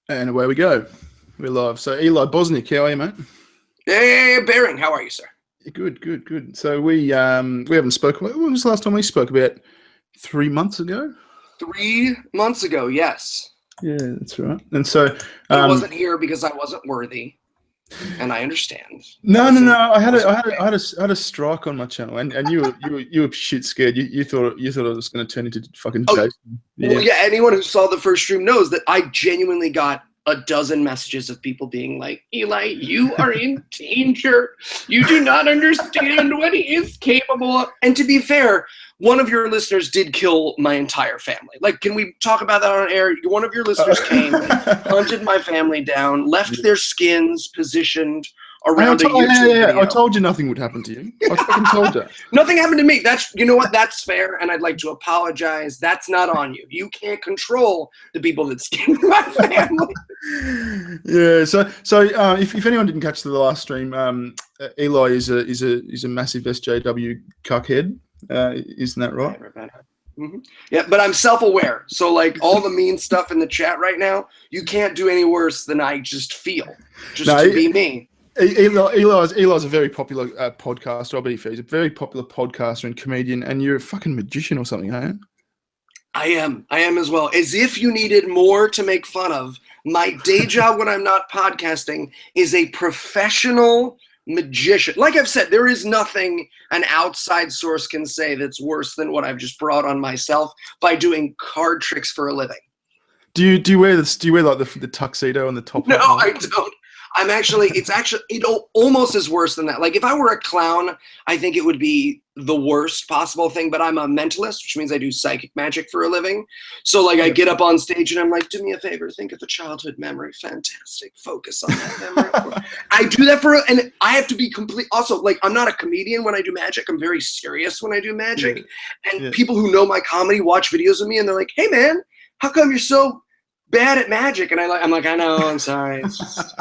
And away we go. We're live. So Eli Bosnick, how are you, mate? Hey, Baring, how are you, sir? Good. So we haven't spoken. When was the last time we spoke? About 3 months ago. 3 months ago, yes. Yeah, that's right. And so I wasn't here because I wasn't worthy, and I understand. No. I had a strike on my channel, and you were shit scared. You thought it was going to turn into fucking Jason. Well, yeah. Anyone who saw the first stream knows that I genuinely got a dozen messages of people being like, Eli, you are in danger. You do not understand what he is capable of. And to be fair, one of your listeners did kill my entire family. Like, can we talk about that on air? One of your listeners came, hunted my family down, left their skins positioned around a YouTube video. I told you nothing would happen to you. I fucking told you. Nothing happened to me. You know what? That's fair, and I'd like to apologize. That's not on you. You can't control the people that skinned my family. Yeah. So if anyone didn't catch the last stream, Eli is a massive SJW cuckhead. Isn't that right? Mm-hmm. Yeah, but I'm self-aware. So like all the mean stuff in the chat right now, you can't do any worse than I just feel. To be me. Eli's a very popular podcaster. I'll be fair. He's a very popular podcaster and comedian, and you're a fucking magician or something, aren't you? I am as well. As if you needed more to make fun of, my day job when I'm not podcasting is a professional magician. Like I've said, there is nothing an outside source can say that's worse than what I've just brought on myself by doing card tricks for a living. Do you wear this? Do you wear like the tuxedo and the top? No, I don't. It's almost as worse than that. Like if I were a clown, I think it would be the worst possible thing, but I'm a mentalist, which means I do psychic magic for a living. So like I get up on stage and I'm like, do me a favor, think of a childhood memory. Fantastic. Focus on that memory. I do that and I have to be complete. Also, like I'm not a comedian when I do magic. I'm very serious when I do magic. Yeah. And people who know my comedy watch videos of me and they're like, hey man, how come you're so bad at magic? And I'm like, I know, I'm sorry. It's just,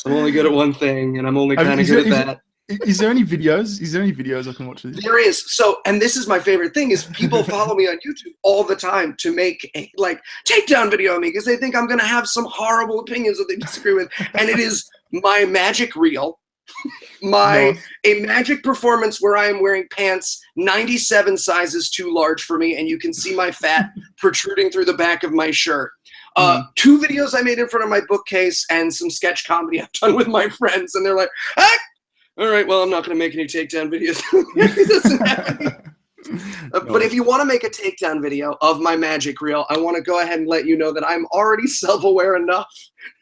I'm only good at one thing, and I'm only kind of good at that. Is there any videos? Is there any videos I can watch? There is. So, and this is my favorite thing: is people follow me on YouTube all the time to make a takedown video of me because they think I'm going to have some horrible opinions that they disagree with, and it is my magic reel, a magic performance where I am wearing pants 97 sizes too large for me, and you can see my fat protruding through the back of my shirt. 2 videos I made in front of my bookcase and some sketch comedy I've done with my friends, and they're like, ah! All right, well, I'm not going to make any takedown videos. But if you want to make a takedown video of my magic reel, I want to go ahead and let you know that I'm already self-aware enough.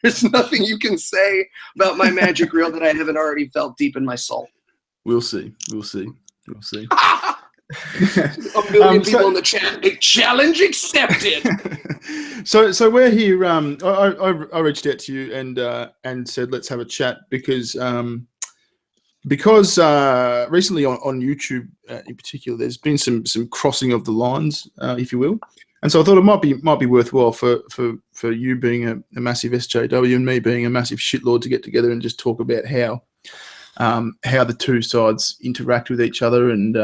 There's nothing you can say about my magic reel that I haven't already felt deep in my soul. We'll see. A million people in the chat. A challenge accepted. So we're here. I reached out to you and said let's have a chat because recently on YouTube in particular, there's been some crossing of the lines, if you will, and so I thought it might be worthwhile for you being a massive SJW and me being a massive shitlord to get together and just talk about how the two sides interact with each other and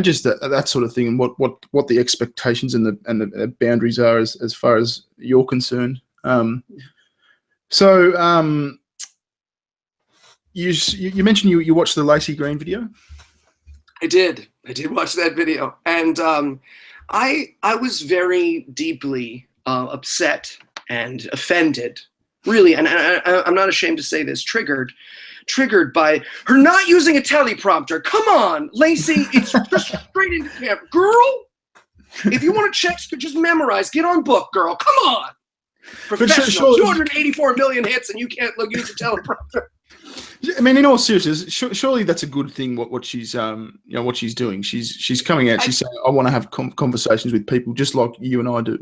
just that sort of thing, and what the expectations and the boundaries are as far as you're concerned. You mentioned you watched the Lacey Green video. I did watch that video, and I was very deeply upset and offended, really, and I'm not ashamed to say this, triggered by her not using a teleprompter. Come on, Lacey, it's just straight into camp. Girl, if you want to check, just memorize. Get on book, girl. Come on. Professional, 284 million hits, and you can't use a teleprompter. I mean, in all seriousness, surely that's a good thing. What she's what she's doing. She's coming out. She's saying, I want to have conversations with people just like you and I do.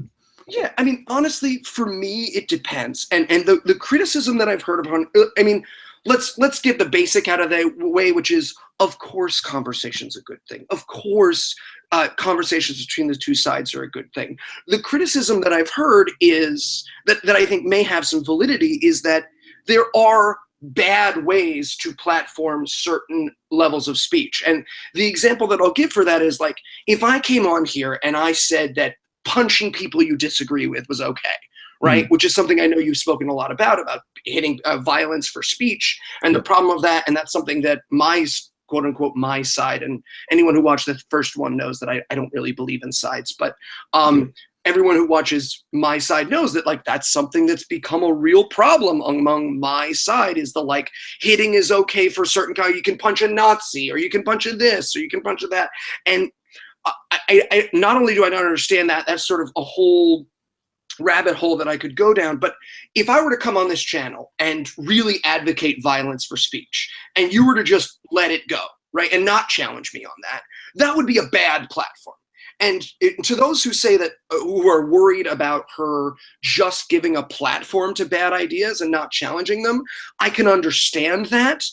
Yeah, I mean, honestly, for me, it depends. And the criticism that I've heard upon, I mean, let's get the basic out of the way, which is, of course, conversation's a good thing. Of course, conversations between the two sides are a good thing. The criticism that I've heard is that I think may have some validity is that there are bad ways to platform certain levels of speech. And the example that I'll give for that is like, if I came on here and I said that punching people you disagree with was okay, right? Which is something I know you've spoken a lot about hitting violence for speech and the problem of that. And that's something that my quote unquote my side, and anyone who watched the first one knows that I don't really believe in sides, but everyone who watches my side knows that like that's something that's become a real problem among my side, is the like hitting is okay for certain kind. You can punch a Nazi, or you can punch a this, or you can punch a that. And I not only do I not understand that, that's sort of a whole rabbit hole that I could go down. But if I were to come on this channel and really advocate violence for speech, and you were to just let it go, right, and not challenge me on that, that would be a bad platform. And to those who say that, who are worried about her just giving a platform to bad ideas and not challenging them, I can understand that.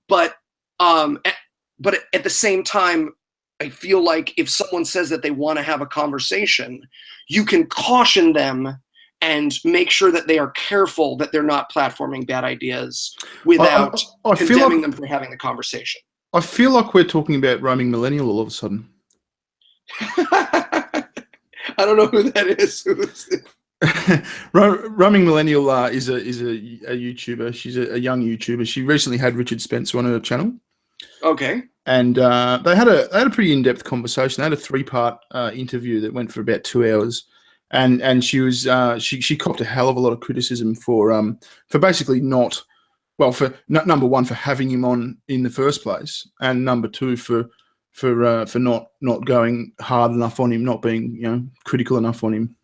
But at the same time, I feel like if someone says that they want to have a conversation, you can caution them and make sure that they are careful that they're not platforming bad ideas without condemning them for having the conversation. I feel like we're talking about roaming millennial all of a sudden. I don't know who that is. Roaming Millennial is a YouTuber. She's a young YouTuber. She recently had Richard Spencer on her channel. Okay. And they had a pretty in-depth conversation. They had a 3-part interview that went for about 2 hours, and she was she copped a hell of a lot of criticism for basically not, well, for number one, for having him on in the first place, and number two, for not going hard enough on him, not being critical enough on him.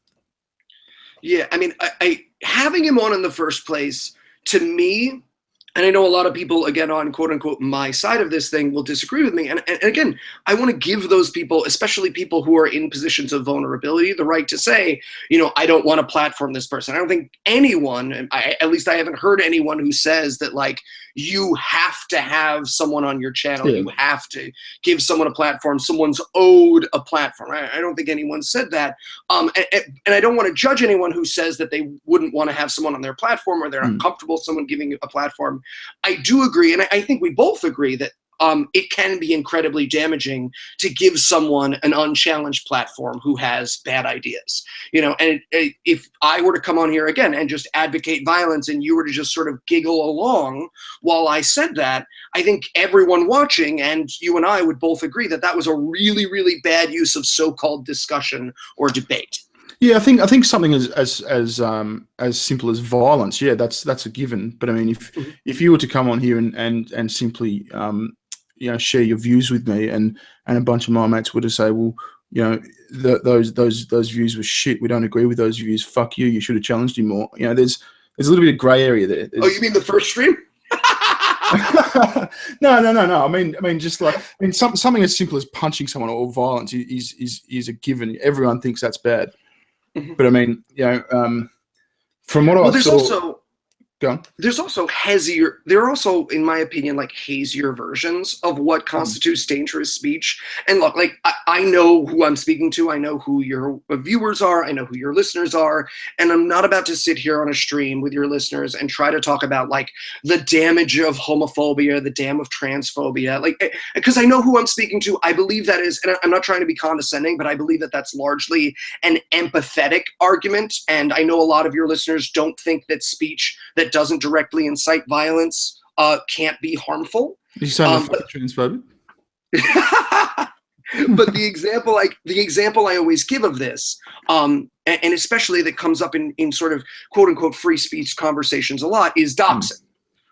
Yeah, I mean, I having him on in the first place, to me, and I know a lot of people, again, on quote unquote my side of this thing will disagree with me. And again, I want to give those people, especially people who are in positions of vulnerability, the right to say, I don't want to platform this person. I don't think anyone, at least I haven't heard anyone who says that, like, you have to have someone on your channel. Yeah. You have to give someone a platform. Someone's owed a platform. I don't think anyone said that. And I don't want to judge anyone who says that they wouldn't want to have someone on their platform, or they're not comfortable with someone giving a platform. I do agree, and I think we both agree that it can be incredibly damaging to give someone an unchallenged platform who has bad ideas. And if I were to come on here again and just advocate violence, and you were to just sort of giggle along while I said that, I think everyone watching and you and I would both agree that that was a really, really bad use of so-called discussion or debate. Yeah, I think something as simple as violence, yeah, that's a given. But I mean, if you were to come on here and simply share your views with me, and a bunch of my mates were to say, well, those views were shit, we don't agree with those views, fuck you, you should have challenged him more. There's a little bit of grey area there. Oh, you mean the first stream? No. I mean, just like, something as simple as punching someone or violence is a given. Everyone thinks that's bad. But I mean, from what I saw, there's also hazier. There are also, in my opinion, like hazier versions of what constitutes dangerous speech. And look, like I know who I'm speaking to. I know who your viewers are. I know who your listeners are. And I'm not about to sit here on a stream with your listeners and try to talk about like the damage of homophobia, the dam of transphobia, like, because I know who I'm speaking to. I believe that is, and I'm not trying to be condescending, but I believe that that's largely an empathetic argument. And I know a lot of your listeners don't think that speech that doesn't directly incite violence can't be harmful. You sound transphobic. But the example I always give of this, and especially that comes up in sort of quote unquote free speech conversations a lot, is doxing.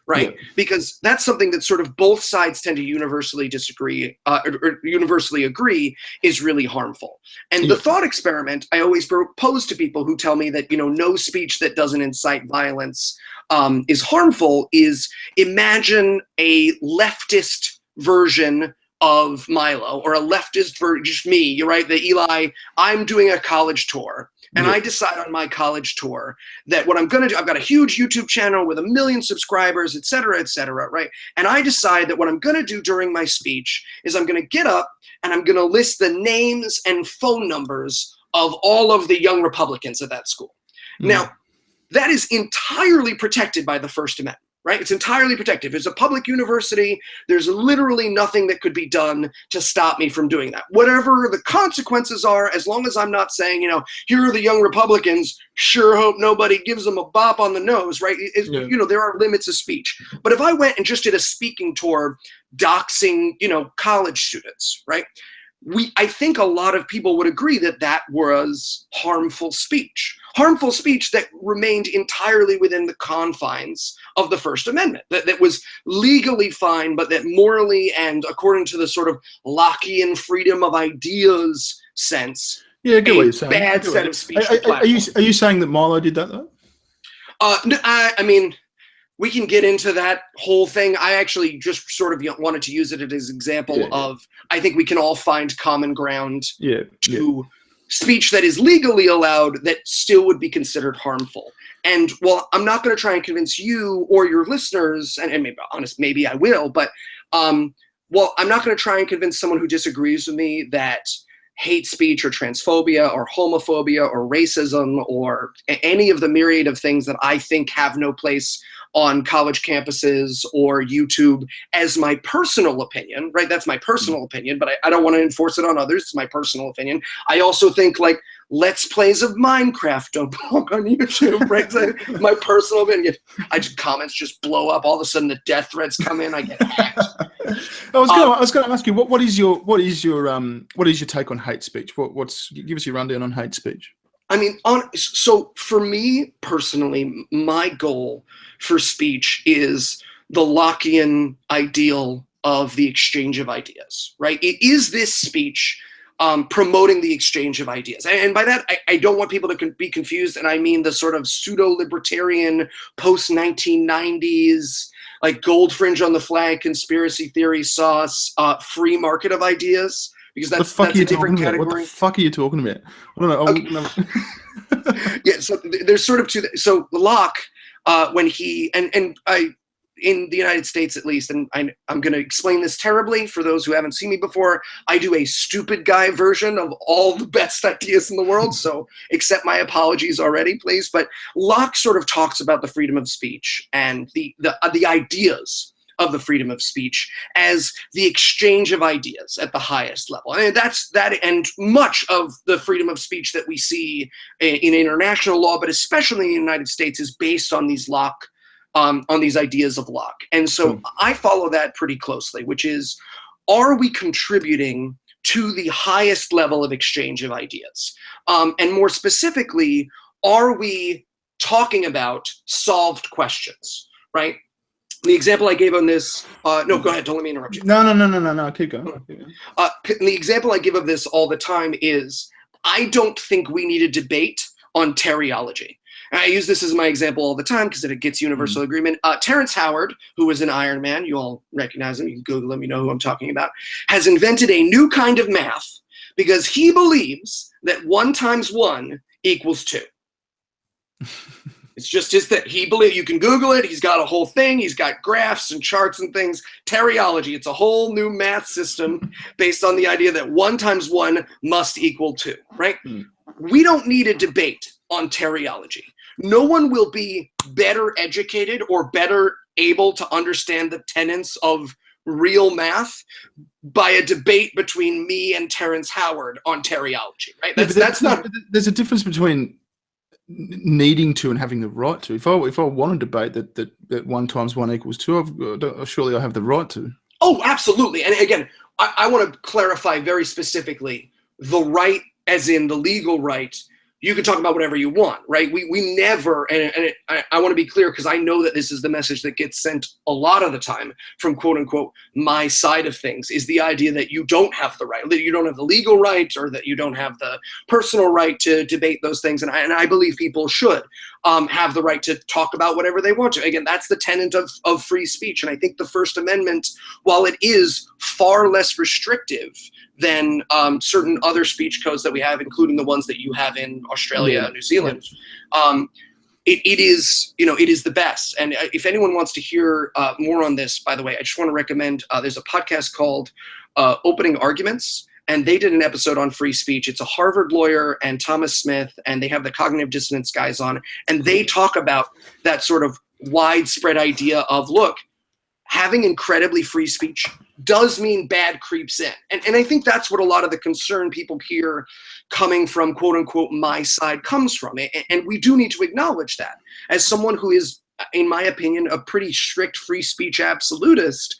Right? Yeah. Because that's something that sort of both sides tend to universally disagree or universally agree is really harmful. And the thought experiment I always propose to people who tell me that, no speech that doesn't incite violence is harmful is, imagine a leftist version of Milo, or a leftist version, just me, you're right, the Eli, I'm doing a college tour. And I decide on my college tour that what I'm going to do, I've got a huge YouTube channel with 1 million subscribers, et cetera, right? And I decide that what I'm going to do during my speech is I'm going to get up and I'm going to list the names and phone numbers of all of the young Republicans at that school. Now, that is entirely protected by the First Amendment. right? It's entirely protected. It's a public university. There's literally nothing that could be done to stop me from doing that. Whatever the consequences are, as long as I'm not saying, here are the young Republicans, sure hope nobody gives them a bop on the nose, right? There are limits of speech. But if I went and just did a speaking tour doxing, college students, right? I think a lot of people would agree that was harmful speech that remained entirely within the confines of the First Amendment, that was legally fine, but that morally and according to the sort of Lockean freedom of ideas sense, yeah, I get what you're saying. Bad set of speech. Are you saying that Milo did that though? No, I mean, we can get into that whole thing. I actually just sort of wanted to use it as an example of, I think we can all find common ground to speech that is legally allowed that still would be considered harmful. And while I'm not going to try and convince you or your listeners, and maybe I will, but well, I'm not going to try and convince someone who disagrees with me that hate speech or transphobia or homophobia or racism or any of the myriad of things that I think have no place on college campuses or YouTube as my personal opinion, right? That's my personal opinion, but I don't want to enforce it on others. It's my personal opinion. I also think Let's Plays of Minecraft don't belong on YouTube, right? So my personal opinion. Comments just blow up. All of a sudden the death threats come in. I get hacked. I was going to ask you, what is your take on hate speech? Give us your rundown on hate speech. I mean, so for me personally, my goal for speech is the Lockean ideal of the exchange of ideas, right? It is this speech promoting the exchange of ideas. And by that, I don't want people to be confused, and I mean the sort of pseudo-libertarian post-1990s, like gold fringe on the flag, conspiracy theory sauce, free market of ideas. Because that's a different category. What the fuck are you talking about? I don't know. Okay. Yeah, so there's sort of two. So Locke, when he and I in the United States at least, and I'm going to explain this terribly for those who haven't seen me before. I do a stupid guy version of all the best ideas in the world, so accept my apologies already, please. But Locke sort of talks about the freedom of speech and the ideas of the freedom of speech as the exchange of ideas at the highest level. And and much of the freedom of speech that we see in international law, but especially in the United States, is based on these on these ideas of Locke. And so I follow that pretty closely, which is, are we contributing to the highest level of exchange of ideas? And more specifically, are we talking about solved questions, right? The example I gave on this, no, go ahead, don't let me interrupt you. No, keep going. The example I give of this all the time is, I don't think we need a debate on teriology. And I use this as my example all the time because it gets universal agreement. Terrence Howard, who was an Iron Man, you all recognize him, you can Google him, you know who I'm talking about, has invented a new kind of math because he believes that 1 × 1 = 2. It's just that he believes, you can Google it, he's got a whole thing, he's got graphs and charts and things. Teriology, it's a whole new math system based on the idea that 1 × 1 must equal 2, right? We don't need a debate on teriology. No one will be better educated or better able to understand the tenets of real math by a debate between me and Terrence Howard on teriology, right? There's a difference between needing to and having the right to. If I want to debate that 1 × 1 = 2, surely I have the right to. Oh, absolutely. And again, I want to clarify very specifically the right, as in the legal right. You can talk about whatever you want, right? We never, and I want to be clear because I know that this is the message that gets sent a lot of the time from quote unquote my side of things, is the idea that you don't have the right, that you don't have the legal right, or that you don't have the personal right to debate those things. And I believe people should have the right to talk about whatever they want to. Again, that's the tenet of free speech. And I think the First Amendment, while it is far less restrictive than certain other speech codes that we have, including the ones that you have in Australia and New Zealand, it is the best. And if anyone wants to hear more on this, by the way, I just want to recommend, there's a podcast called Opening Arguments, and they did an episode on free speech. It's a Harvard lawyer and Thomas Smith, and they have the cognitive dissonance guys on, and they talk about that sort of widespread idea of, look, having incredibly free speech does mean bad creeps in. And I think that's what a lot of the concern people hear coming from, quote unquote, my side comes from. And we do need to acknowledge that. As someone who is, in my opinion, a pretty strict free speech absolutist,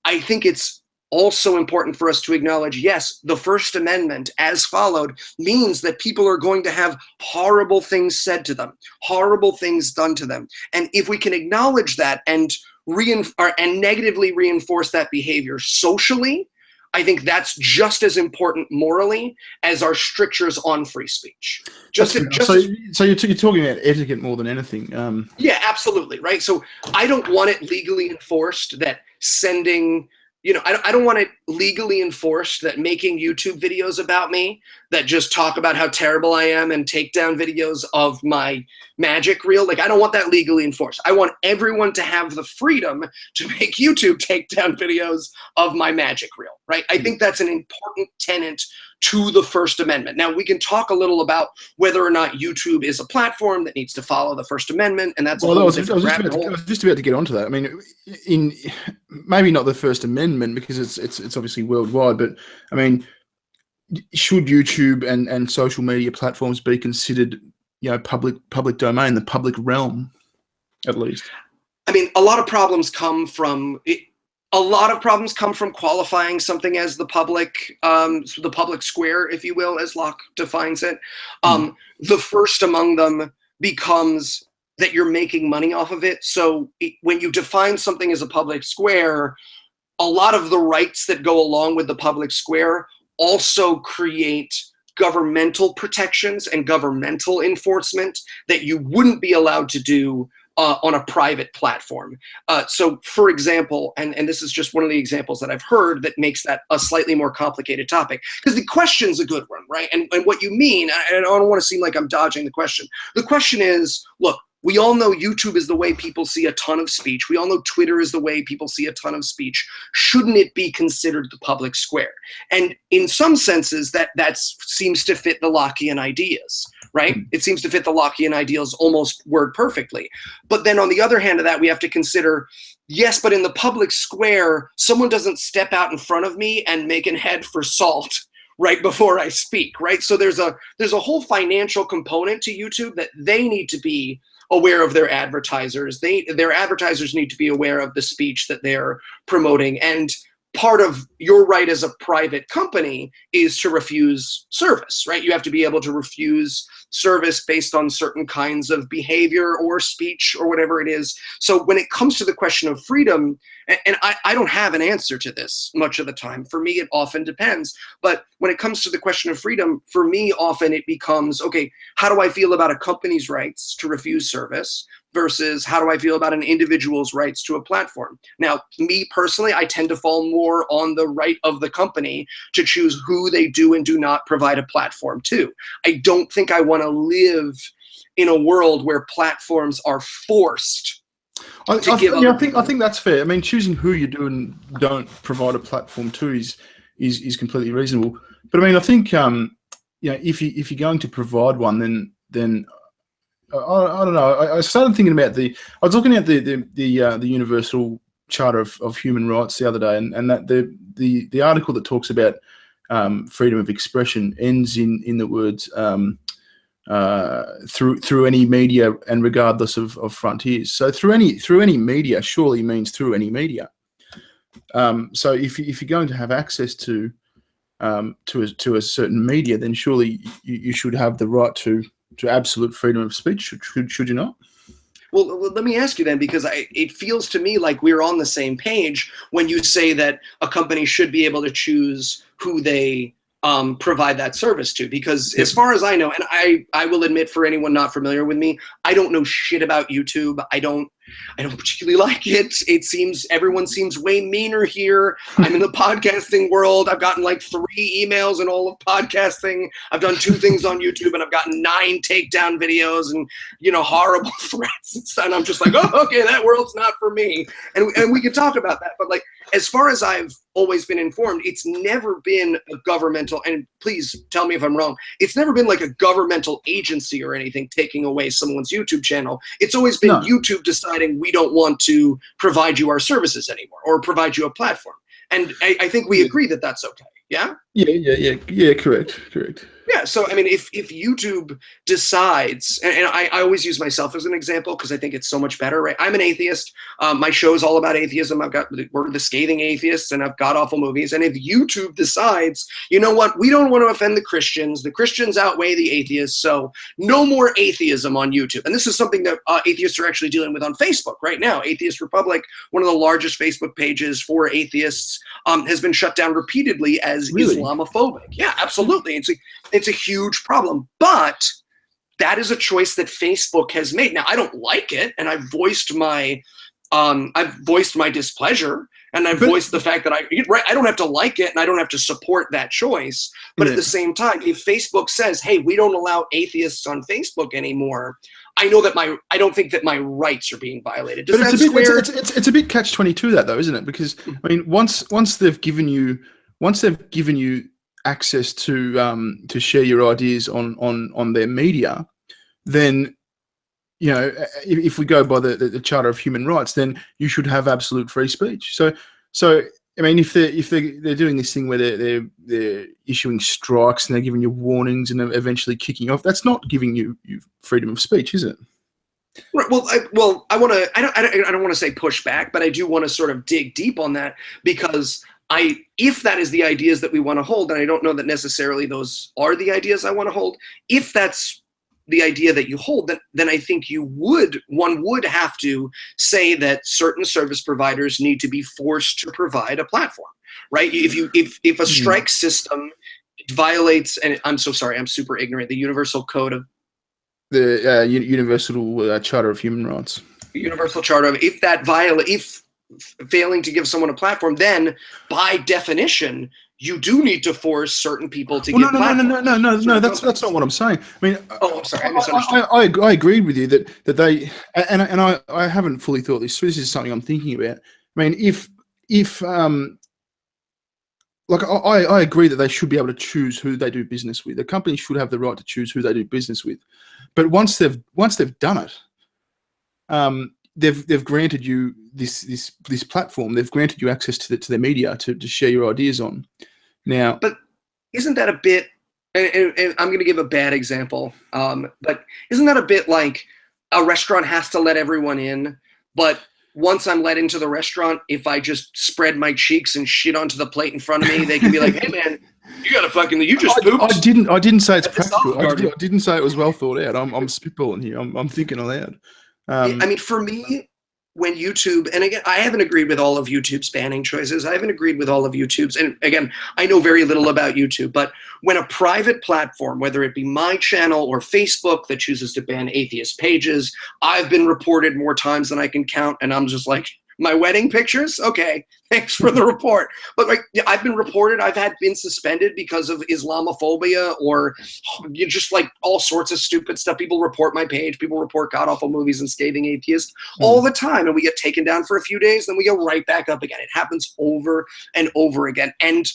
I think it's also important for us to acknowledge, yes, the First Amendment, as followed, means that people are going to have horrible things said to them, horrible things done to them. And if we can acknowledge that and negatively reinforce that behavior socially, I think that's just as important morally as our strictures on free speech. So you're talking about etiquette more than anything. Yeah, absolutely, right? So I don't want it legally enforced that sending, I don't want it legally enforced that making YouTube videos about me that just talk about how terrible I am and take down videos of my magic reel. Like, I don't want that legally enforced. I want everyone to have the freedom to make YouTube take down videos of my magic reel, right? I think that's an important tenet to the First Amendment. Now, we can talk a little about whether or not YouTube is a platform that needs to follow the First Amendment, and that's I was just about to get onto that. I mean, in maybe not the First Amendment because it's obviously worldwide, but I mean, should YouTube and social media platforms be considered, public domain, the public realm, at least? I mean, a lot of problems come from qualifying something as the public square, if you will, as Locke defines it. The first among them becomes that you're making money off of it. So when you define something as a public square, a lot of the rights that go along with the public square also create governmental protections and governmental enforcement that you wouldn't be allowed to do on a private platform. So for example, and this is just one of the examples that I've heard that makes that a slightly more complicated topic, because the question's a good one, right? And what you mean, and I don't want to seem like I'm dodging the question. The question is, look, we all know YouTube is the way people see a ton of speech. We all know Twitter is the way people see a ton of speech. Shouldn't it be considered the public square? And in some senses, that seems to fit the Lockean ideas, right? It seems to fit the Lockean ideals almost word perfectly. But then on the other hand of that, we have to consider, yes, but in the public square, someone doesn't step out in front of me and make an head for salt right before I speak, right? So there's a whole financial component to YouTube that they need to be aware of their advertisers. Their advertisers need to be aware of the speech that they're promoting. And part of your right as a private company is to refuse service, right? You have to be able to refuse service based on certain kinds of behavior or speech or whatever it is. So when it comes to the question of freedom, and I don't have an answer to this much of the time. For me, it often depends. But when it comes to the question of freedom, for me, often it becomes, okay, how do I feel about a company's rights to refuse service versus how do I feel about an individual's rights to a platform? Now, me personally, I tend to fall more on the right of the company to choose who they do and do not provide a platform to. I don't think I want to live in a world where platforms are forced. I think that's fair. I mean, choosing who you do and don't provide a platform to is completely reasonable. But I mean, I think if you're going to provide one, then I don't know. I started thinking about I was looking at the Universal Charter of Human Rights the other day, and that the article that talks about freedom of expression ends in the words through any media and regardless of frontiers. So through any media surely means through any media. So if you're going to have access to a certain media, then surely you should have the right to absolute freedom of speech, should you not? Well, let me ask you then, because it feels to me like we're on the same page when you say that a company should be able to choose who they provide that service to. Because as far as I know, and I will admit, for anyone not familiar with me, I don't know shit about YouTube. I don't particularly like it. It seems everyone seems way meaner here. I'm in the podcasting world. I've gotten like 3 emails in all of podcasting. I've done 2 things on YouTube, and I've gotten 9 takedown videos and horrible threats. And I'm just like, oh, okay, that world's not for me. And we can talk about that. But like, as far as I've always been informed, it's never been a governmental, and please tell me if I'm wrong, it's never been like a governmental agency or anything taking away someone's YouTube channel. It's always been YouTube deciding deciding we don't want to provide you our services anymore or provide you a platform. And I think we agree that that's okay. Yeah? Yeah, correct. Yeah, so I mean, if YouTube decides, and I always use myself as an example because I think it's so much better, right? I'm an atheist. My show is all about atheism. We're the scathing atheists, and I've got awful movies. And if YouTube decides, you know what, we don't want to offend the Christians outweigh the atheists, so no more atheism on YouTube. And this is something that atheists are actually dealing with on Facebook right now. Atheist Republic, one of the largest Facebook pages for atheists, has been shut down repeatedly as Islamophobic. Yeah, absolutely. It's a huge problem, but that is a choice that Facebook has made. Now, I don't like it, and I've voiced my displeasure, and I've voiced the fact that I don't have to like it, and I don't have to support that choice. But at the same time, if Facebook says, "Hey, we don't allow atheists on Facebook anymore," I know that I don't think that my rights are being violated. It's a bit catch-22 that though, isn't it? Because I mean, once they've given you access to share your ideas on their media, then if we go by the Charter of Human Rights, then you should have absolute free speech. So I mean, if they're doing this thing where they're issuing strikes and they're giving you warnings and then eventually kicking off, that's not giving you freedom of speech, is it? Right. Well, I don't want to say push back, but I do want to sort of dig deep on that, because if that is the ideas that we want to hold, and I don't know that necessarily those are the ideas I want to hold, if that's the idea that you hold, then I think one would have to say that certain service providers need to be forced to provide a platform, right? If a strike system violates, and I'm so sorry, I'm super ignorant, the Universal Code of the Universal Charter of Human Rights. Universal Charter of, if failing to give someone a platform, then by definition you do need to force certain people to give platforms. No, that's not what I'm saying. I mean, I'm sorry, I misunderstood. I agreed with you that they, and I haven't fully thought this through. This is something I'm thinking about. I mean, if like I agree that they should be able to choose who they do business with. The company should have the right to choose who they do business with. But once they've done it, they've granted you this platform. They've granted you access to their media to share your ideas on. Now, but isn't that a bit? And I'm going to give a bad example. But isn't that a bit like a restaurant has to let everyone in, but once I'm let into the restaurant, if I just spread my cheeks and shit onto the plate in front of me, they can be like, "Hey man, you just pooped." I didn't say it's practical. I didn't say it was well thought out. I'm spitballing here. I'm thinking aloud. I mean, for me, when YouTube, and again, I haven't agreed with all of YouTube's banning choices. I haven't agreed with all of YouTube's, and again, I know very little about YouTube, but when a private platform, whether it be my channel or Facebook, that chooses to ban atheist pages, I've been reported more times than I can count, and I'm just like, my wedding pictures? Okay, thanks for the report. But like, I've been reported, I've been suspended because of Islamophobia or just like all sorts of stupid stuff. People report my page, people report god-awful movies and scathing atheists all the time, and we get taken down for a few days, then we go right back up again. It happens over and over again. And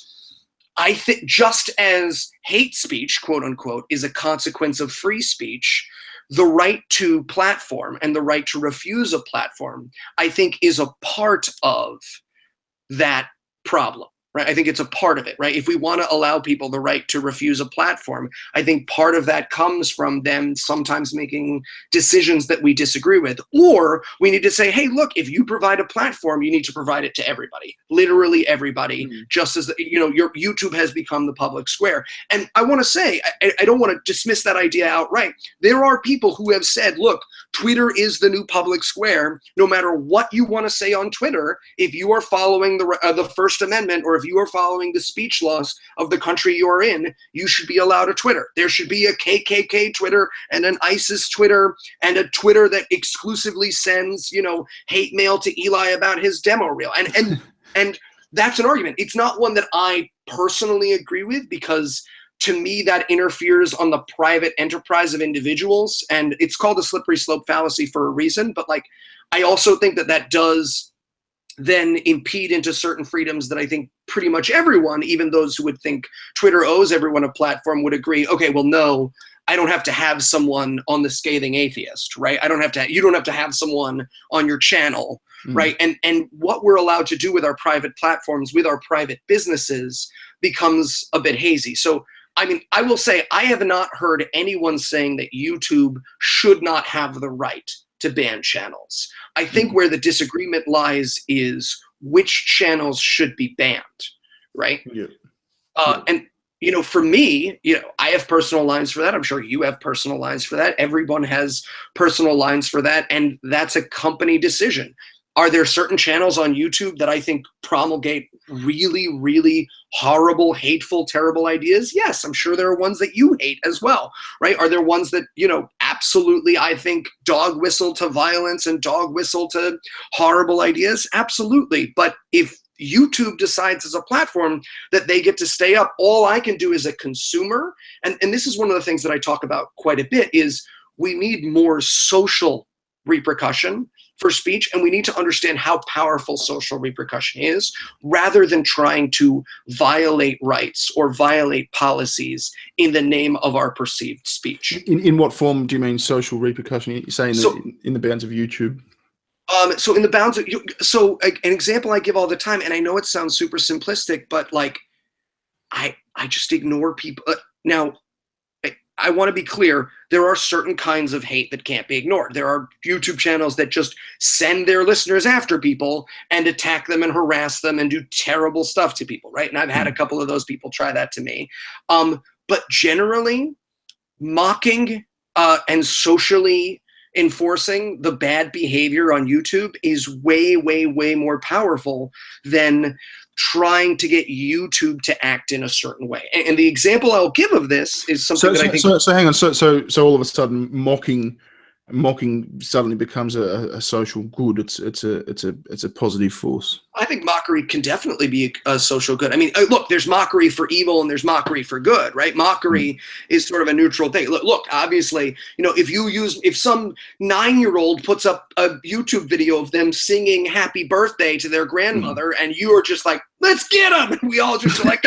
I think just as hate speech, quote unquote, is a consequence of free speech, the right to platform and the right to refuse a platform, I think, is a part of that problem, right? I think it's a part of it, right? If we want to allow people the right to refuse a platform, I think part of that comes from them sometimes making decisions that we disagree with. Or we need to say, hey, look, if you provide a platform, you need to provide it to everybody, literally everybody, just as, your YouTube has become the public square. And I want to say, I don't want to dismiss that idea outright. There are people who have said, look, Twitter is the new public square. No matter what you want to say on Twitter, if you are following the First Amendment, or if you are following the speech laws of the country you are in, you should be allowed a Twitter. There should be a KKK Twitter and an ISIS Twitter and a Twitter that exclusively sends, hate mail to Eli about his demo reel. And that's an argument. It's not one that I personally agree with, because to me, that interferes on the private enterprise of individuals, and it's called a slippery slope fallacy for a reason. But like, I also think that does then impede into certain freedoms that I think pretty much everyone, even those who would think Twitter owes everyone a platform, would agree, okay, well, no, I don't have to have someone on the Scathing Atheist, right? You don't have to have someone on your channel, right? And what we're allowed to do with our private platforms, with our private businesses, becomes a bit hazy. So, I mean, I will say I have not heard anyone saying that YouTube should not have the right to ban channels. I think where the disagreement lies is which channels should be banned, right? And you know, for me, you know, I have personal lines for that. I'm sure you have personal lines for that. Everyone has personal lines for that, and that's a company decision. Are there certain channels on YouTube that I think promulgate really, really horrible, hateful, terrible ideas? Yes, I'm sure there are ones that you hate as well, right? Are there ones that, you know, absolutely, I think, dog whistle to violence and dog whistle to horrible ideas? Absolutely. But if YouTube decides as a platform that they get to stay up, all I can do as a consumer, and this is one of the things that I talk about quite a bit, is we need more social repercussion for speech, and we need to understand how powerful social repercussion is, rather than trying to violate rights or violate policies in the name of our perceived speech. In what form do you mean social repercussion? You're saying in the bounds of YouTube? So in the bounds of, so an example I give all the time, and I know it sounds super simplistic, but like, I just ignore people. Now, I want to be clear, there are certain kinds of hate that can't be ignored. There are YouTube channels that just send their listeners after people and attack them and harass them and do terrible stuff to people, right? And I've had a couple of those people try that to me. But generally, mocking and socially enforcing the bad behavior on YouTube is way, way, way more powerful than trying to get YouTube to act in a certain way. And the example I'll give of this is something that I think. So hang on. So all of a sudden, mocking suddenly becomes a social good. It's a positive force. I think mockery can definitely be a social good. I mean, look, there's mockery for evil and there's mockery for good, right? Mockery is sort of a neutral thing. Look, obviously, you know, if some 9-year-old puts up a YouTube video of them singing happy birthday to their grandmother and you are just like, let's get them. And we all just are like,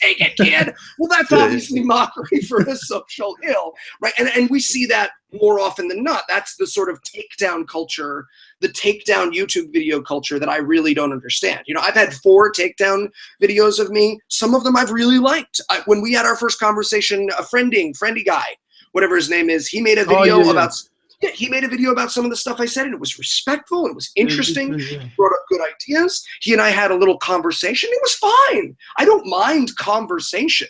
take it, kid. Well, that's obviously mockery for a social ill, right? And we see that more often than not. That's the sort of takedown culture, the takedown YouTube video culture that I really don't understand. You know, I've had 4 takedown videos of me. Some of them I've really liked. When we had our first conversation, a friendy guy, whatever his name is, he made a video about. Yeah, he made a video about some of the stuff I said, and it was respectful, and it was interesting, brought up good ideas. He and I had a little conversation. It was fine. I don't mind conversation.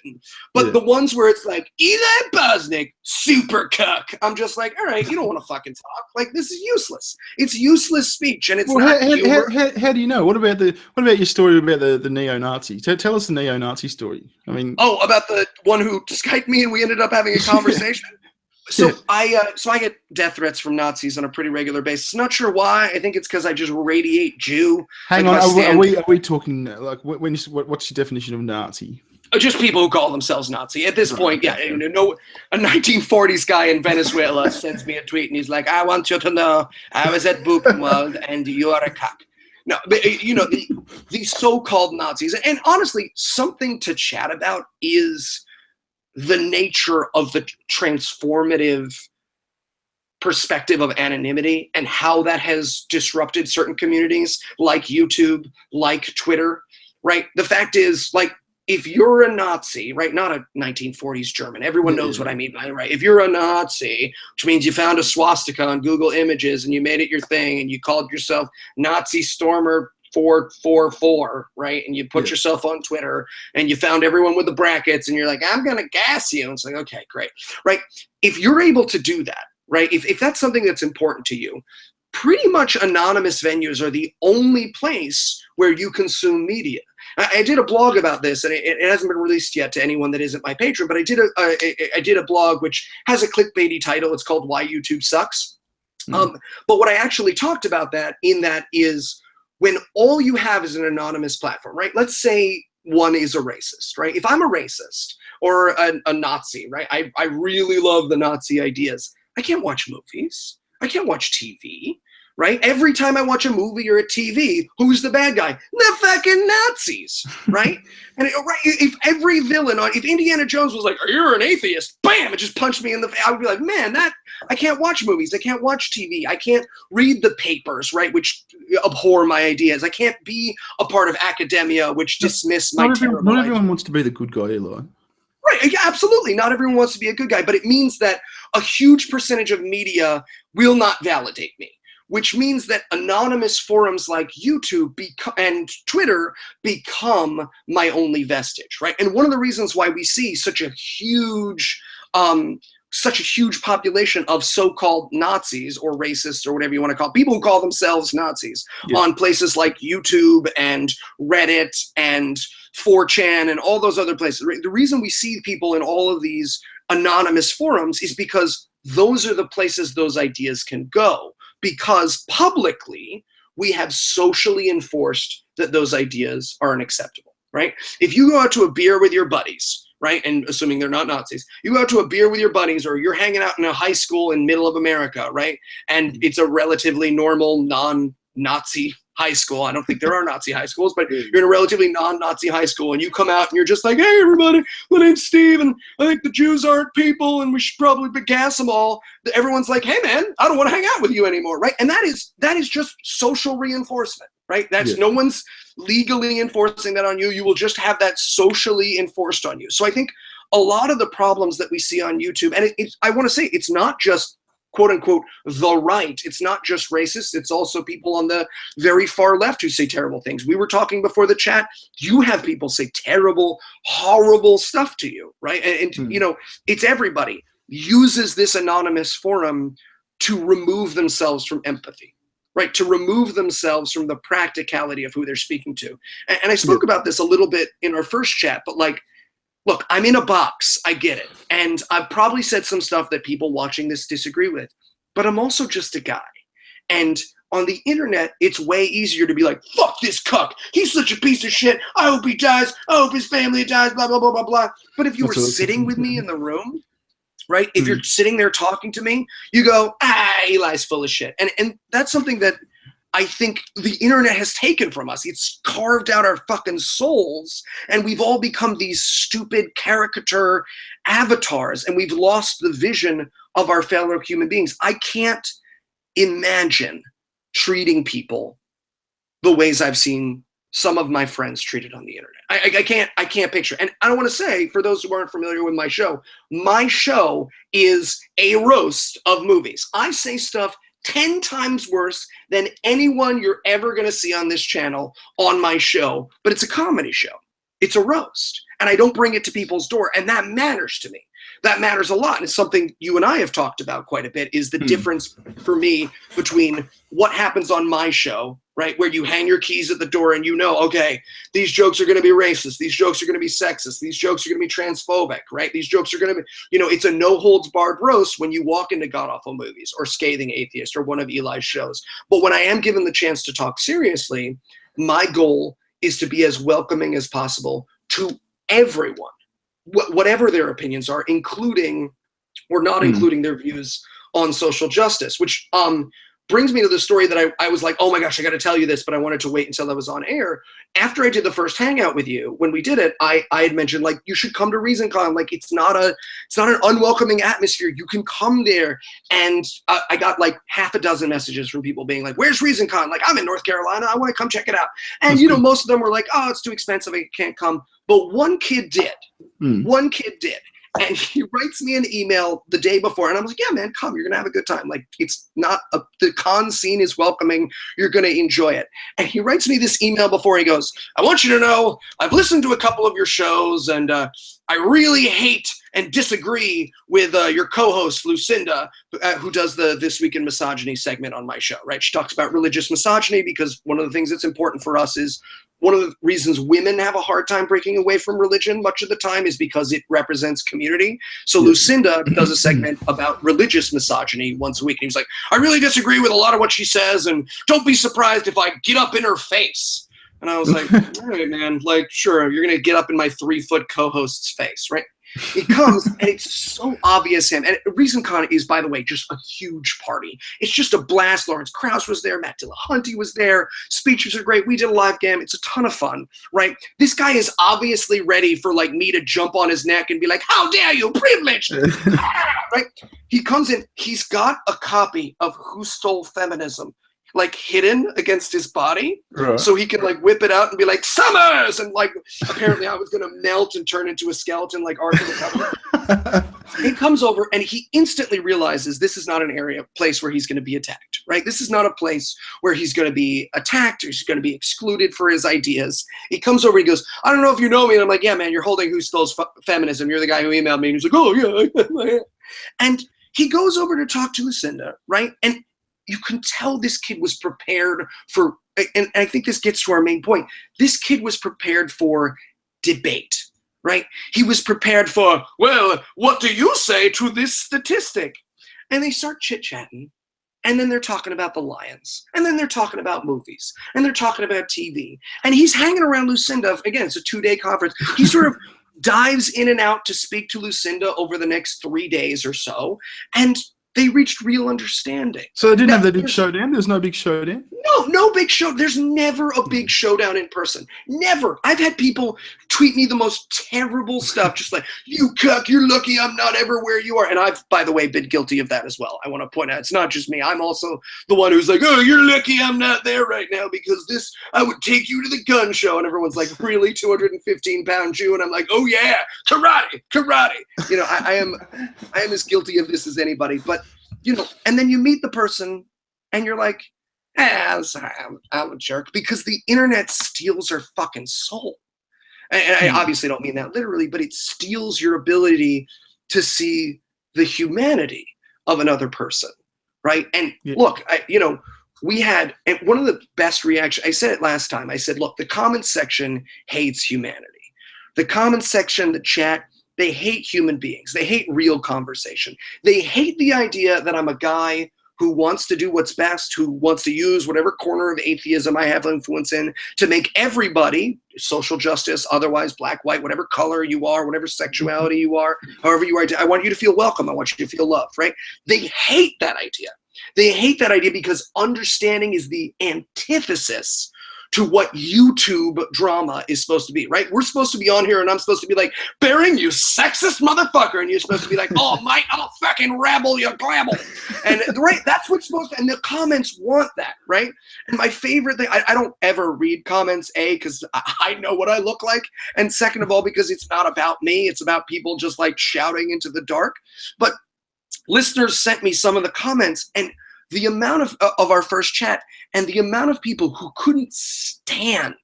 But the ones where it's like, Eli Bosnick, super cuck. I'm just like, all right, you don't want to fucking talk. Like, this is useless. It's useless speech, and it's not how do you know? What about your story about the neo-Nazi? Tell us the neo-Nazi story. I mean, about the one who Skyped me and we ended up having a conversation? So I get death threats from Nazis on a pretty regular basis. Not sure why. I think it's because I just radiate Jew. Hang on, are we talking like what's your definition of Nazi? Just people who call themselves Nazi. At this point, a 1940s guy in Venezuela sends me a tweet and he's like, "I want you to know I was at Buchenwald and you are a cock." No, but you know, the so-called Nazis, and honestly, something to chat about is the nature of the transformative perspective of anonymity and how that has disrupted certain communities like YouTube, like Twitter, right? The fact is, like, if you're a Nazi, right, not a 1940s German, everyone knows what I mean by it, right? If you're a Nazi, which means you found a swastika on Google Images and you made it your thing and you called yourself Nazi Stormer 444, right? And you put yourself on Twitter and you found everyone with the brackets and you're like, I'm going to gas you. And it's like, okay, great, right? If you're able to do that, right? If that's something that's important to you, pretty much anonymous venues are the only place where you consume media. I did a blog about this, and it hasn't been released yet to anyone that isn't my patron, but I did a blog which has a clickbaity title. It's called Why YouTube Sucks. But what I actually talked about in that is, when all you have is an anonymous platform, right? Let's say one is a racist, right? If I'm a racist or a Nazi, right? I really love the Nazi ideas. I can't watch movies. I can't watch TV, right? Every time I watch a movie or a TV, who's the bad guy? The fucking Nazis, right? And if every villain if Indiana Jones was like, you're an atheist, bam, it just punched me in the face. I would be like, man, I can't watch movies. I can't watch TV. I can't read the papers, right, which abhor my ideas. I can't be a part of academia, which dismiss my terrible Not everyone wants to be the good guy, Eli. Right, yeah, absolutely. Not everyone wants to be a good guy, but it means that a huge percentage of media will not validate me, which means that anonymous forums like YouTube and Twitter become my only vestige, right? And one of the reasons why we see such a huge population of so-called Nazis or racists or whatever you want to call it, people who call themselves Nazis on places like YouTube and Reddit and 4chan and all those other places. The reason we see people in all of these anonymous forums is because those are the places those ideas can go, because publicly we have socially enforced that those ideas are unacceptable, right? If you go out to a beer with your buddies, right, and assuming they're not Nazis, you go out to a beer with your buddies, or you're hanging out in a high school in middle of America, right, and it's a relatively normal non-Nazi high school. I don't think there are Nazi high schools, but you're in a relatively non-Nazi high school, and you come out and you're just like, hey, everybody, my name's Steve, and I think the Jews aren't people, and we should probably gas them all. Everyone's like, hey, man, I don't want to hang out with you anymore, right? And that is just social reinforcement, right? That's no one's legally enforcing that on you. You will just have that socially enforced on you. So I think a lot of the problems that we see on YouTube, and I want to say it's not just quote unquote the right. It's not just racist. It's also people on the very far left who say terrible things. We were talking before the chat. You have people say terrible, horrible stuff to you, right? And you know, it's everybody uses this anonymous forum to remove themselves from empathy, right? To remove themselves from the practicality of who they're speaking to. And I spoke about this a little bit in our first chat, but like, look, I'm in a box. I get it. And I've probably said some stuff that people watching this disagree with, but I'm also just a guy. And on the internet, it's way easier to be like, fuck this cuck. He's such a piece of shit. I hope he dies. I hope his family dies, blah, blah, blah, blah, blah. But if you were sitting with me in the room, right? If you're sitting there talking to me, you go, Eli's full of shit. And that's something that I think the internet has taken from us. It's carved out our fucking souls, and we've all become these stupid caricature avatars, and we've lost the vision of our fellow human beings. I can't imagine treating people the ways I've seen some of my friends treated on the internet. I can't picture. And I don't want to say, for those who aren't familiar with my show is a roast of movies. I say stuff 10 times worse than anyone you're ever going to see on this channel on my show, but it's a comedy show. It's a roast, and I don't bring it to people's door, and that matters to me. That matters a lot, and it's something you and I have talked about quite a bit, is the difference for me between what happens on my show, right, where you hang your keys at the door and you know, okay, these jokes are going to be racist, these jokes are going to be sexist, these jokes are going to be transphobic, right? These jokes are going to be, you know, it's a no-holds-barred roast when you walk into God-Awful Movies or Scathing Atheist or one of Eli's shows. But when I am given the chance to talk seriously, my goal is to be as welcoming as possible to everyone, whatever their opinions are, including or not including their views on social justice, which brings me to the story that I was like, oh my gosh, I got to tell you this, but I wanted to wait until I was on air. After I did the first hangout with you, when we did it, I had mentioned, like, you should come to ReasonCon. Like, it's not an unwelcoming atmosphere. You can come there. And I got like half a dozen messages from people being like, where's ReasonCon? Like, I'm in North Carolina. I want to come check it out. And, you know, most of them were like, oh, it's too expensive. I can't come. But one kid did. One kid did. And he writes me an email the day before, and I'm like, yeah, man, come. You're going to have a good time. Like, it's not the con scene is welcoming. You're going to enjoy it. And he writes me this email before. He goes, I want you to know I've listened to a couple of your shows, and I really hate and disagree with your co-host, Lucinda, who does the This Week in Misogyny segment on my show, right? She talks about religious misogyny because one of the things that's important for us is one of the reasons women have a hard time breaking away from religion much of the time is because it represents community. So Lucinda does a segment about religious misogyny once a week. And he was like, I really disagree with a lot of what she says, and don't be surprised if I get up in her face. And I was like, all right, man, like, sure, you're going to get up in my 3-foot co-host's face, right? It comes and it's so obvious him. And ReasonCon is, by the way, just a huge party. It's just a blast. Lawrence Krauss was there. Matt Dillahunty was there. Speeches are great. We did a live game. It's a ton of fun, right? This guy is obviously ready for like me to jump on his neck and be like, how dare you, privilege, right? He comes in. He's got a copy of Who Stole Feminism like hidden against his body, right, so he can like whip it out and be like Summers, and like apparently I was gonna melt and turn into a skeleton like Ark of the Covenant. He comes over and he instantly realizes this is not an place where he's going to be attacked, right? This is not a place where he's going to be attacked or he's going to be excluded for his ideas. He comes over, he goes, I don't know if you know me, and I'm like, yeah, man, you're holding Who Stole Feminism. You're the guy who emailed me, and he's like, oh yeah, and he goes over to talk to Lucinda, right? And you can tell this kid was prepared for, and I think this gets to our main point. This kid was prepared for debate, right? He was prepared for, well, what do you say to this statistic? And they start chit-chatting, and then they're talking about the Lions, and then they're talking about movies, and they're talking about TV. And he's hanging around Lucinda. Again, it's a 2-day conference. He sort of dives in and out to speak to Lucinda over the next 3 days or so, and they reached real understanding. So they didn't have the big showdown? There's no big showdown? No big show. There's never a big showdown in person. Never. I've had people tweet me the most terrible stuff, just like, you cuck, you're lucky I'm not ever where you are. And I've, by the way, been guilty of that as well. I want to point out, it's not just me. I'm also the one who's like, oh, you're lucky I'm not there right now because this, I would take you to the gun show. And everyone's like, really, 215-pound Jew? And I'm like, oh yeah, karate. You know, I am as guilty of this as anybody. But, you know, and then you meet the person and you're like, sorry, I'm a jerk, because the internet steals our fucking soul. And I obviously don't mean that literally, but it steals your ability to see the humanity of another person, right? And look, we had, and one of the best reactions, I said it last time, I said, look, the comment section hates humanity. The comment section, the chat, they hate human beings. They hate real conversation. They hate the idea that I'm a guy who wants to do what's best, who wants to use whatever corner of atheism I have influence in to make everybody, social justice, otherwise black, white, whatever color you are, whatever sexuality you are, however you are, I want you to feel welcome. I want you to feel loved, right? They hate that idea. They hate that idea because understanding is the antithesis to what YouTube drama is supposed to be, right? We're supposed to be on here and I'm supposed to be like, Bearing, you sexist motherfucker. And you're supposed to be like, oh, mate, I'll fucking rabble you glabble. And right, that's what's supposed to, and the comments want that, right? And my favorite thing, I don't ever read comments, A, because I know what I look like. And second of all, because it's not about me. It's about people just like shouting into the dark. But listeners sent me some of the comments, and the amount of our first chat and the amount of people who couldn't stand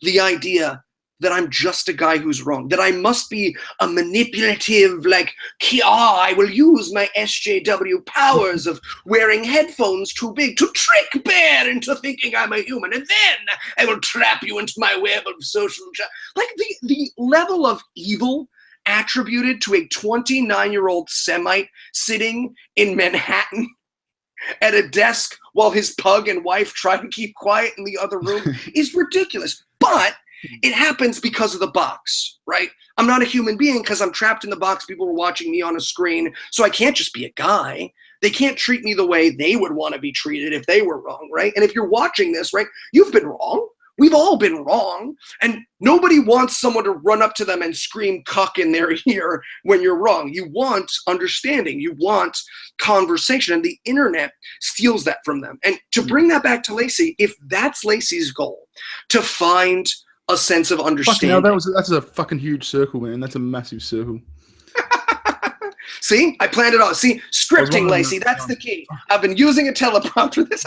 the idea that I'm just a guy who's wrong, that I must be a manipulative, like, I will use my SJW powers of wearing headphones too big to trick Bear into thinking I'm a human, and then I will trap you into my web of social like the level of evil attributed to a 29-year-old Semite sitting in Manhattan at a desk while his pug and wife try to keep quiet in the other room is ridiculous. But it happens because of the box, right? I'm not a human being because I'm trapped in the box. People are watching me on a screen, so I can't just be a guy. They can't treat me the way they would want to be treated if they were wrong, right? And if you're watching this, right, you've been wrong. We've all been wrong, and nobody wants someone to run up to them and scream cuck in their ear when you're wrong. You want understanding. You want conversation, and the internet steals that from them. And to bring that back to Lacey, if that's Lacey's goal, to find a sense of understanding. That's a fucking huge circle, man. That's a massive circle. See? I planned it all. See? Scripting, Lacey, that's the key. I've been using a teleprompter this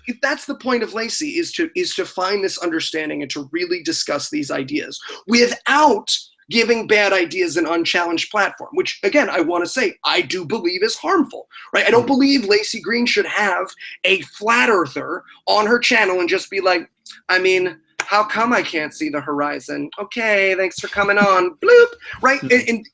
If that's the point of Lacey, is to find this understanding and to really discuss these ideas without giving bad ideas an unchallenged platform, which, again, I want to say, I do believe is harmful, right? I don't believe Lacey Green should have a flat earther on her channel and just be like, I mean, how come I can't see the horizon? Okay, thanks for coming on. Bloop, right? And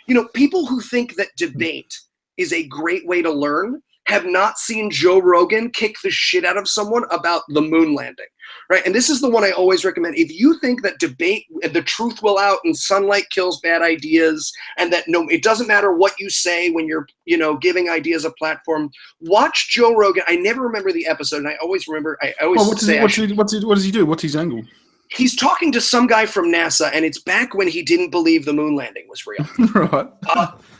you know, people who think that debate is a great way to learn have not seen Joe Rogan kick the shit out of someone about the moon landing, right? And this is the one I always recommend. If you think that debate, the truth will out and sunlight kills bad ideas, and that it doesn't matter what you say when you're, giving ideas a platform, watch Joe Rogan. I never remember the episode, and I always remember, what does he do? What's his angle? He's talking to some guy from NASA, and it's back when he didn't believe the moon landing was real. Right.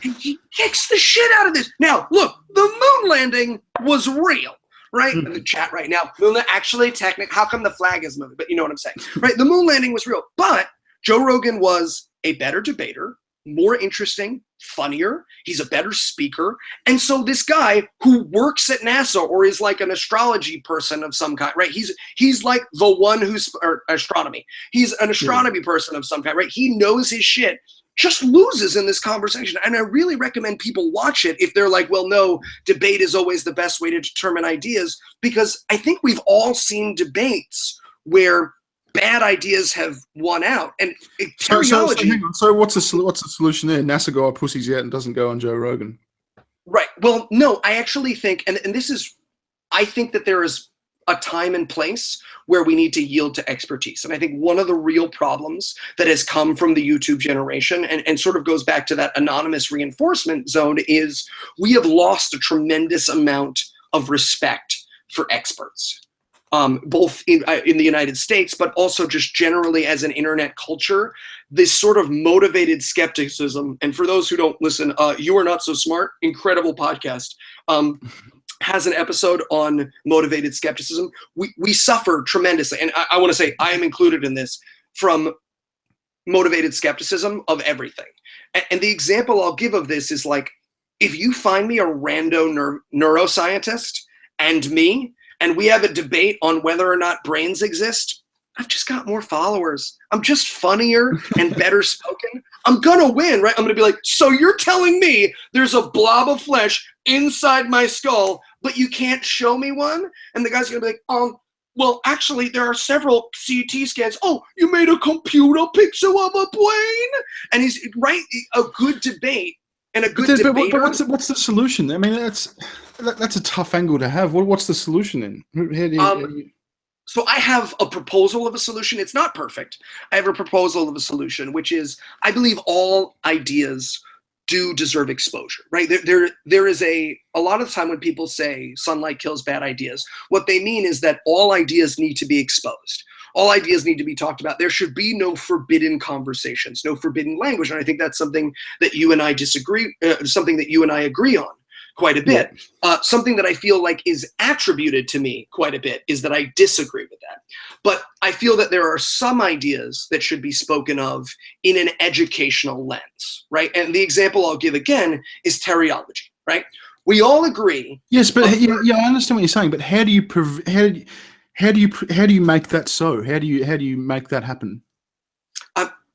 And he kicks the shit out of this. Now, look, the moon landing was real, right? In the chat right now, actually, technically, how come the flag is moving? But you know what I'm saying, right? The moon landing was real. But Joe Rogan was a better debater, more interesting, funnier. He's a better speaker. And so this guy who works at NASA or is like an astrology person of some kind, right? He's like the one who's astronomy. He's an astronomy person of some kind, right? He knows his shit, just loses in this conversation. And I really recommend people watch it if they're like, well, no, debate is always the best way to determine ideas, because I think we've all seen debates where bad ideas have won out. And teleology. So what's the solution there? NASA guy pussies out and doesn't go on Joe Rogan. Right. Well, no, I actually think, and this is, I think that there is a time and place where we need to yield to expertise. And I think one of the real problems that has come from the YouTube generation and sort of goes back to that anonymous reinforcement zone is we have lost a tremendous amount of respect for experts. Both in the United States, but also just generally as an internet culture, this sort of motivated skepticism. And for those who don't listen, You Are Not So Smart, incredible podcast, has an episode on motivated skepticism. We suffer tremendously. And I want to say I am included in this, from motivated skepticism of everything. And the example I'll give of this is like, if you find me a rando neuroscientist and me, and we have a debate on whether or not brains exist, I've just got more followers. I'm just funnier and better spoken. I'm gonna win, right? I'm gonna be like, so you're telling me there's a blob of flesh inside my skull, but you can't show me one? And the guy's gonna be like, well, actually, there are several CT scans. Oh, you made a computer picture of a brain? And he's right, a good debate. And a good debater. But what's the solution? I mean, that's a tough angle to have. What's the solution then? So I have a proposal of a solution. It's not perfect. I have a proposal of a solution, which is I believe all ideas do deserve exposure, right? There is a lot of the time when people say sunlight kills bad ideas, what they mean is that all ideas need to be exposed. All ideas need to be talked about. There should be no forbidden conversations, no forbidden language. And I think that's something that you and I something that you and I agree on quite a bit. Yeah. Something that I feel like is attributed to me quite a bit is that I disagree with that. But I feel that there are some ideas that should be spoken of in an educational lens, right? And the example I'll give again is teleology, right? We all agree. Yes, but I understand what you're saying. But how do you make that so? How do you make that happen?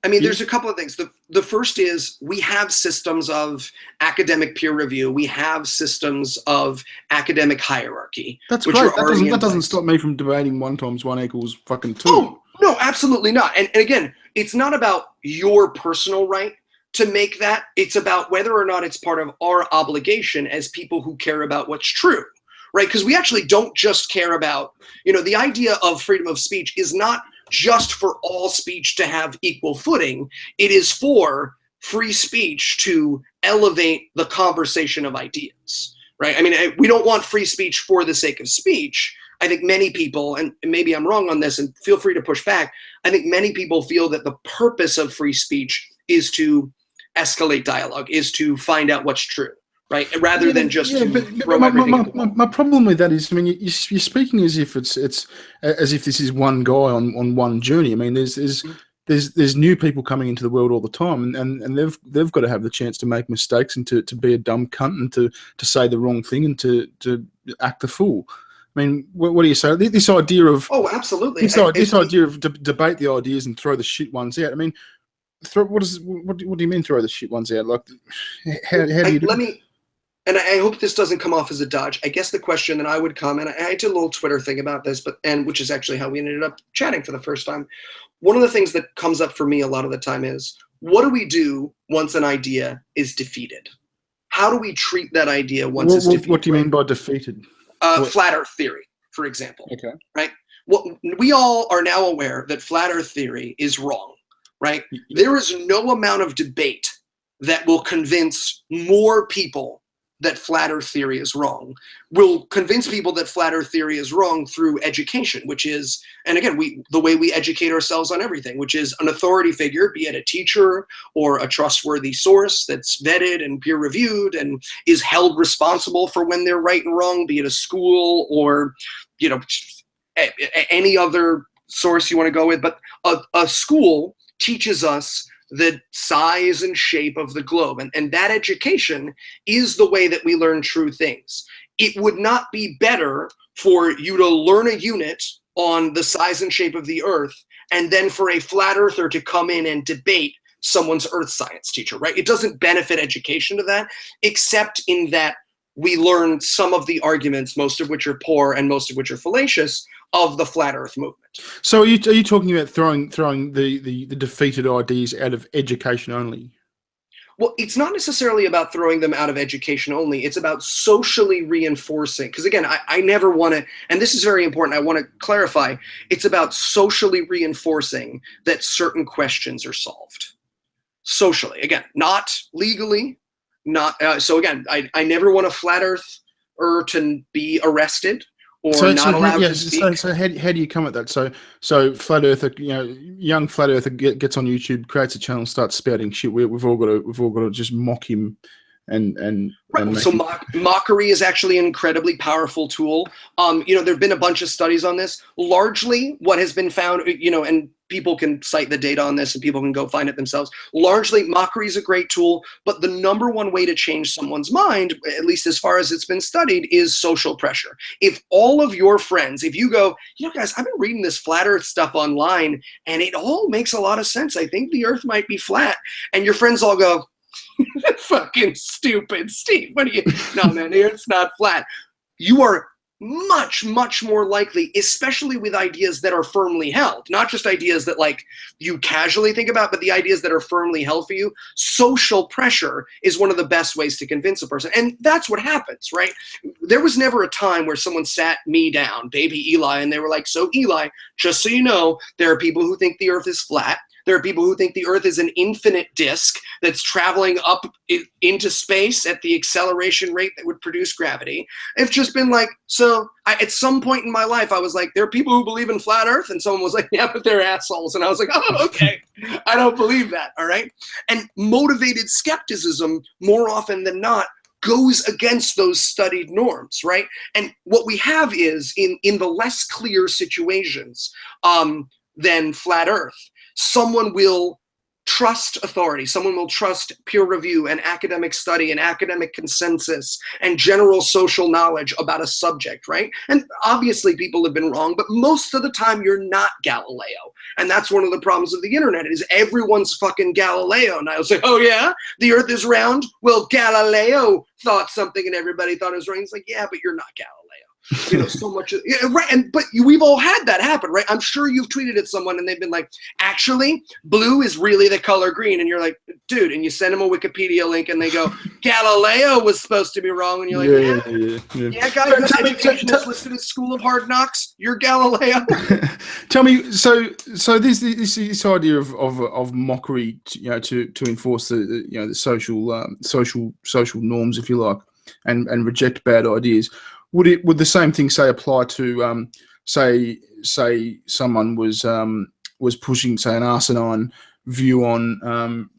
I mean, there's a couple of things. The first is we have systems of academic peer review. We have systems of academic hierarchy. That's great. That doesn't stop me from debating 1 × 1 = fucking 2. Oh, no, absolutely not. And again, it's not about your personal right to make that. It's about whether or not it's part of our obligation as people who care about what's true. Right? Because we actually don't just care about, the idea of freedom of speech is not just for all speech to have equal footing. It is for free speech to elevate the conversation of ideas, right? I mean, we don't want free speech for the sake of speech. I think many people, and maybe I'm wrong on this, and feel free to push back, I think many people feel that the purpose of free speech is to escalate dialogue, is to find out what's true. Right, rather than just throw everything. My problem with that is, I mean, you're speaking as if it's as if this is one guy on one journey. I mean, there's new people coming into the world all the time, and they've got to have the chance to make mistakes and to be a dumb cunt and to say the wrong thing and to act the fool. I mean, what do you say? This idea of absolutely. This idea of debate the ideas and throw the shit ones out. I mean, what do you mean throw the shit ones out? Like, how do you do? And I hope this doesn't come off as a dodge. I guess the question that I would come, and I did a little Twitter thing about this, which is actually how we ended up chatting for the first time. One of the things that comes up for me a lot of the time is, what do we do once an idea is defeated? How do we treat that idea once it's defeated? What do you mean by defeated? Flat Earth theory, for example. Okay. Right? we all are now aware that flat Earth theory is wrong, right? There is no amount of debate that will convince more people that flat Earth theory is wrong. Will convince people that flat Earth theory is wrong through education, which is, and again, the way we educate ourselves on everything, which is an authority figure, be it a teacher or a trustworthy source that's vetted and peer reviewed and is held responsible for when they're right and wrong, be it a school or, you know, any other source you want to go with. But a school teaches us the size and shape of the globe. And that education is the way that we learn true things. It would not be better for you to learn a unit on the size and shape of the Earth and then for a flat earther to come in and debate someone's earth science teacher, right? It doesn't benefit education to that, except in that we learn some of the arguments, most of which are poor and most of which are fallacious, of the flat Earth movement. So are you talking about throwing the defeated ideas out of education only? Well, it's not necessarily about throwing them out of education only. It's about socially reinforcing. Because again, I never want to, and this is very important, I want to clarify, it's about socially reinforcing that certain questions are solved. Socially, again, not legally, not, so again, I never want a flat earther to be arrested or not allowed to speak. So how do you come at that? So flat earther, you know, young flat earther gets on YouTube, creates a channel, starts spouting shit. We've all got to just mock him and right. So mockery is actually an incredibly powerful tool. You know, there've been a bunch of studies on this. Largely, what has been found, you know, and people can cite the data on this and people can go find it themselves. Largely, mockery is a great tool, but the number one way to change someone's mind, at least as far as it's been studied, is social pressure. If all of your friends, if you go, you know, guys, I've been reading this flat Earth stuff online and it all makes a lot of sense. I think the Earth might be flat. And your friends all go, fucking stupid, Steve. What are you? No, man, the Earth's not flat. You are much, much more likely, especially with ideas that are firmly held, not just ideas that like you casually think about, but the ideas that are firmly held for you. Social pressure is one of the best ways to convince a person. And that's what happens, right? There was never a time where someone sat me down, baby Eli, and they were like, so Eli, just so you know, there are people who think the Earth is flat. There are people who think the Earth is an infinite disk that's traveling up into space at the acceleration rate that would produce gravity. It's just been like, so at some point in my life, I was like, there are people who believe in flat Earth. And someone was like, yeah, but they're assholes. And I was like, oh, okay. I don't believe that. All right. And motivated skepticism, more often than not, goes against those studied norms, right? And what we have is in the less clear situations than flat Earth, someone will trust authority, someone will trust peer review and academic study and academic consensus and general social knowledge about a subject, right? And obviously people have been wrong, but most of the time you're not Galileo. And that's one of the problems of the internet is everyone's fucking Galileo. And I was like, oh yeah, the Earth is round? Well, Galileo thought something and everybody thought it was wrong. It's like, yeah, but you're not Galileo. You know, so much, yeah, right? But we've all had that happen, right? I'm sure you've tweeted at someone and they've been like, actually, blue is really the color green. And you're like, dude, and you send them a Wikipedia link and they go, Galileo was supposed to be wrong. And you're like, yeah, guys, this education is listed as School of Hard Knocks. You're Galileo. Tell me, so this idea of mockery, you know, to enforce the you know the social norms, if you like, and reject bad ideas. Would the same thing apply to say someone was pushing an asinine view on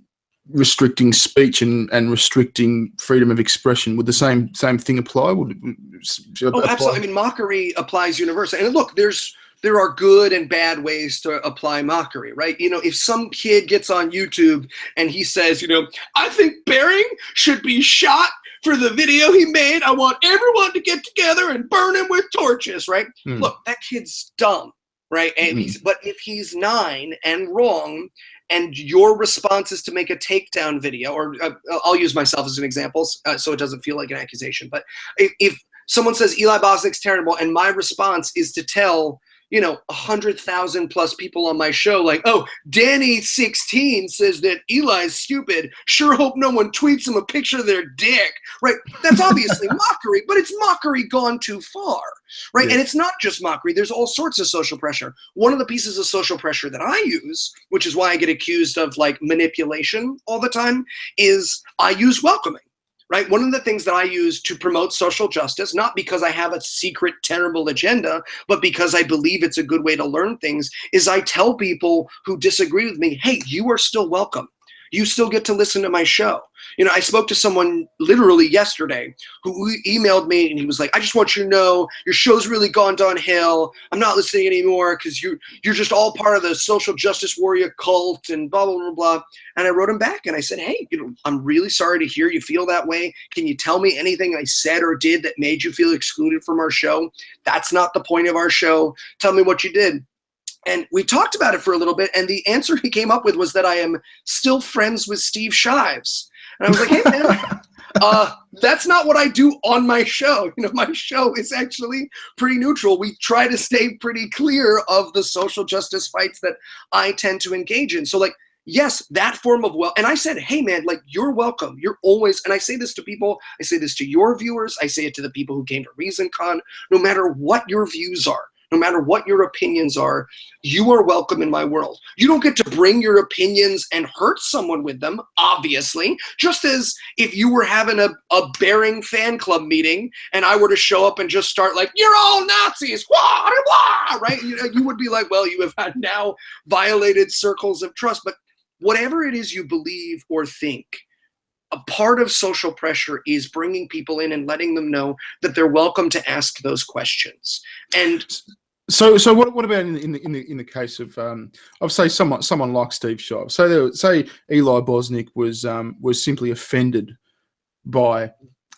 restricting speech and restricting freedom of expression? Would the same thing apply? Apply? Absolutely. I mean, mockery applies universally. And look, there are good and bad ways to apply mockery, right? You know, if some kid gets on YouTube and he says, you know, I think Bering should be shot for the video he made. I want everyone to get together and burn him with torches, right? Look, that kid's dumb, right? And but if he's 9 and wrong, and your response is to make a takedown video, or I'll use myself as an example so it doesn't feel like an accusation, but if someone says Eli Bosnick's terrible and my response is to tell, 100,000 plus people on my show like, oh, Danny16 says that Eli's stupid. Sure hope no one tweets him a picture of their dick, right? That's obviously mockery, but it's mockery gone too far, right? Yeah. And it's not just mockery. There's all sorts of social pressure. One of the pieces of social pressure that I use, which is why I get accused of like manipulation all the time, is I use welcoming. Right? One of the things that I use to promote social justice, not because I have a secret, terrible agenda, but because I believe it's a good way to learn things, is I tell people who disagree with me, hey, you are still welcome. You still get to listen to my show. I spoke to someone literally yesterday who emailed me and he was like, I just want you to know your show's really gone downhill. I'm not listening anymore because you're just all part of the social justice warrior cult and blah, blah, blah, blah. And I wrote him back and I said, hey, I'm really sorry to hear you feel that way. Can you tell me anything I said or did that made you feel excluded from our show? That's not the point of our show. Tell me what you did. And we talked about it for a little bit, and the answer he came up with was that I am still friends with Steve Shives. And I was like, hey, man, that's not what I do on my show. My show is actually pretty neutral. We try to stay pretty clear of the social justice fights that I tend to engage in. So, like, yes, that form of and I said, hey, man, like, you're welcome. You're always, and I say this to people, I say this to your viewers, I say it to the people who came to ReasonCon, no matter what your views are, no matter what your opinions are, you are welcome in my world. You don't get to bring your opinions and hurt someone with them, obviously. Just as if you were having a Bearing fan club meeting and I were to show up and just start like, you're all Nazis, blah, blah, right? You would be like, well, you have now violated circles of trust. But whatever it is you believe or think, a part of social pressure is bringing people in and letting them know that they're welcome to ask those questions. And so what about in the case of say someone like Steve Shives? Say Eli Bosnick was simply offended by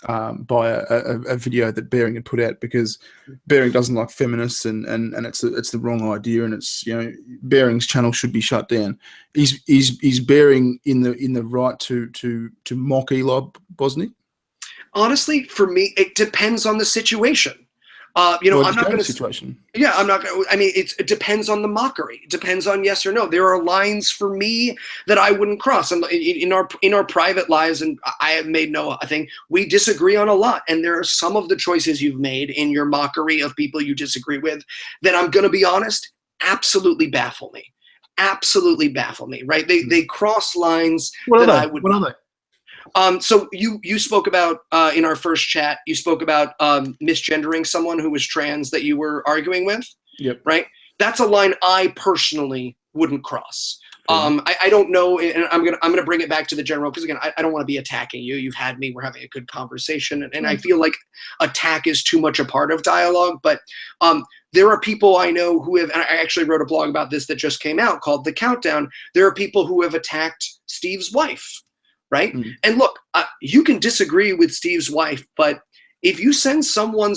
a video that Bearing had put out because Bearing doesn't like feminists and it's the wrong idea, and it's Bearing's channel should be shut down. Is Bearing in the right to mock Eli Bosnick? Honestly, for me, it depends on the situation. I'm not going to situation. Yeah, I'm not going to. I mean, it depends on the mockery. It depends on yes or no. There are lines for me that I wouldn't cross. And in our private lives, and I have made no thing. We disagree on a lot, and there are some of the choices you've made in your mockery of people you disagree with that I'm going to be honest, absolutely baffle me. Absolutely baffle me. Right? They cross lines that I would. What are they? So you spoke about in our first chat, you spoke about misgendering someone who was trans that you were arguing with. Yep. Right. That's a line I personally wouldn't cross. I don't know, and I'm gonna bring it back to the general because again, I don't want to be attacking you. You've had me. We're having a good conversation, and I feel like attack is too much a part of dialogue. But there are people I know who have, and I actually wrote a blog about this that just came out called The Countdown. There are people who have attacked Steve's wife. Right. Mm-hmm. And look, you can disagree with Steve's wife, but if you send someone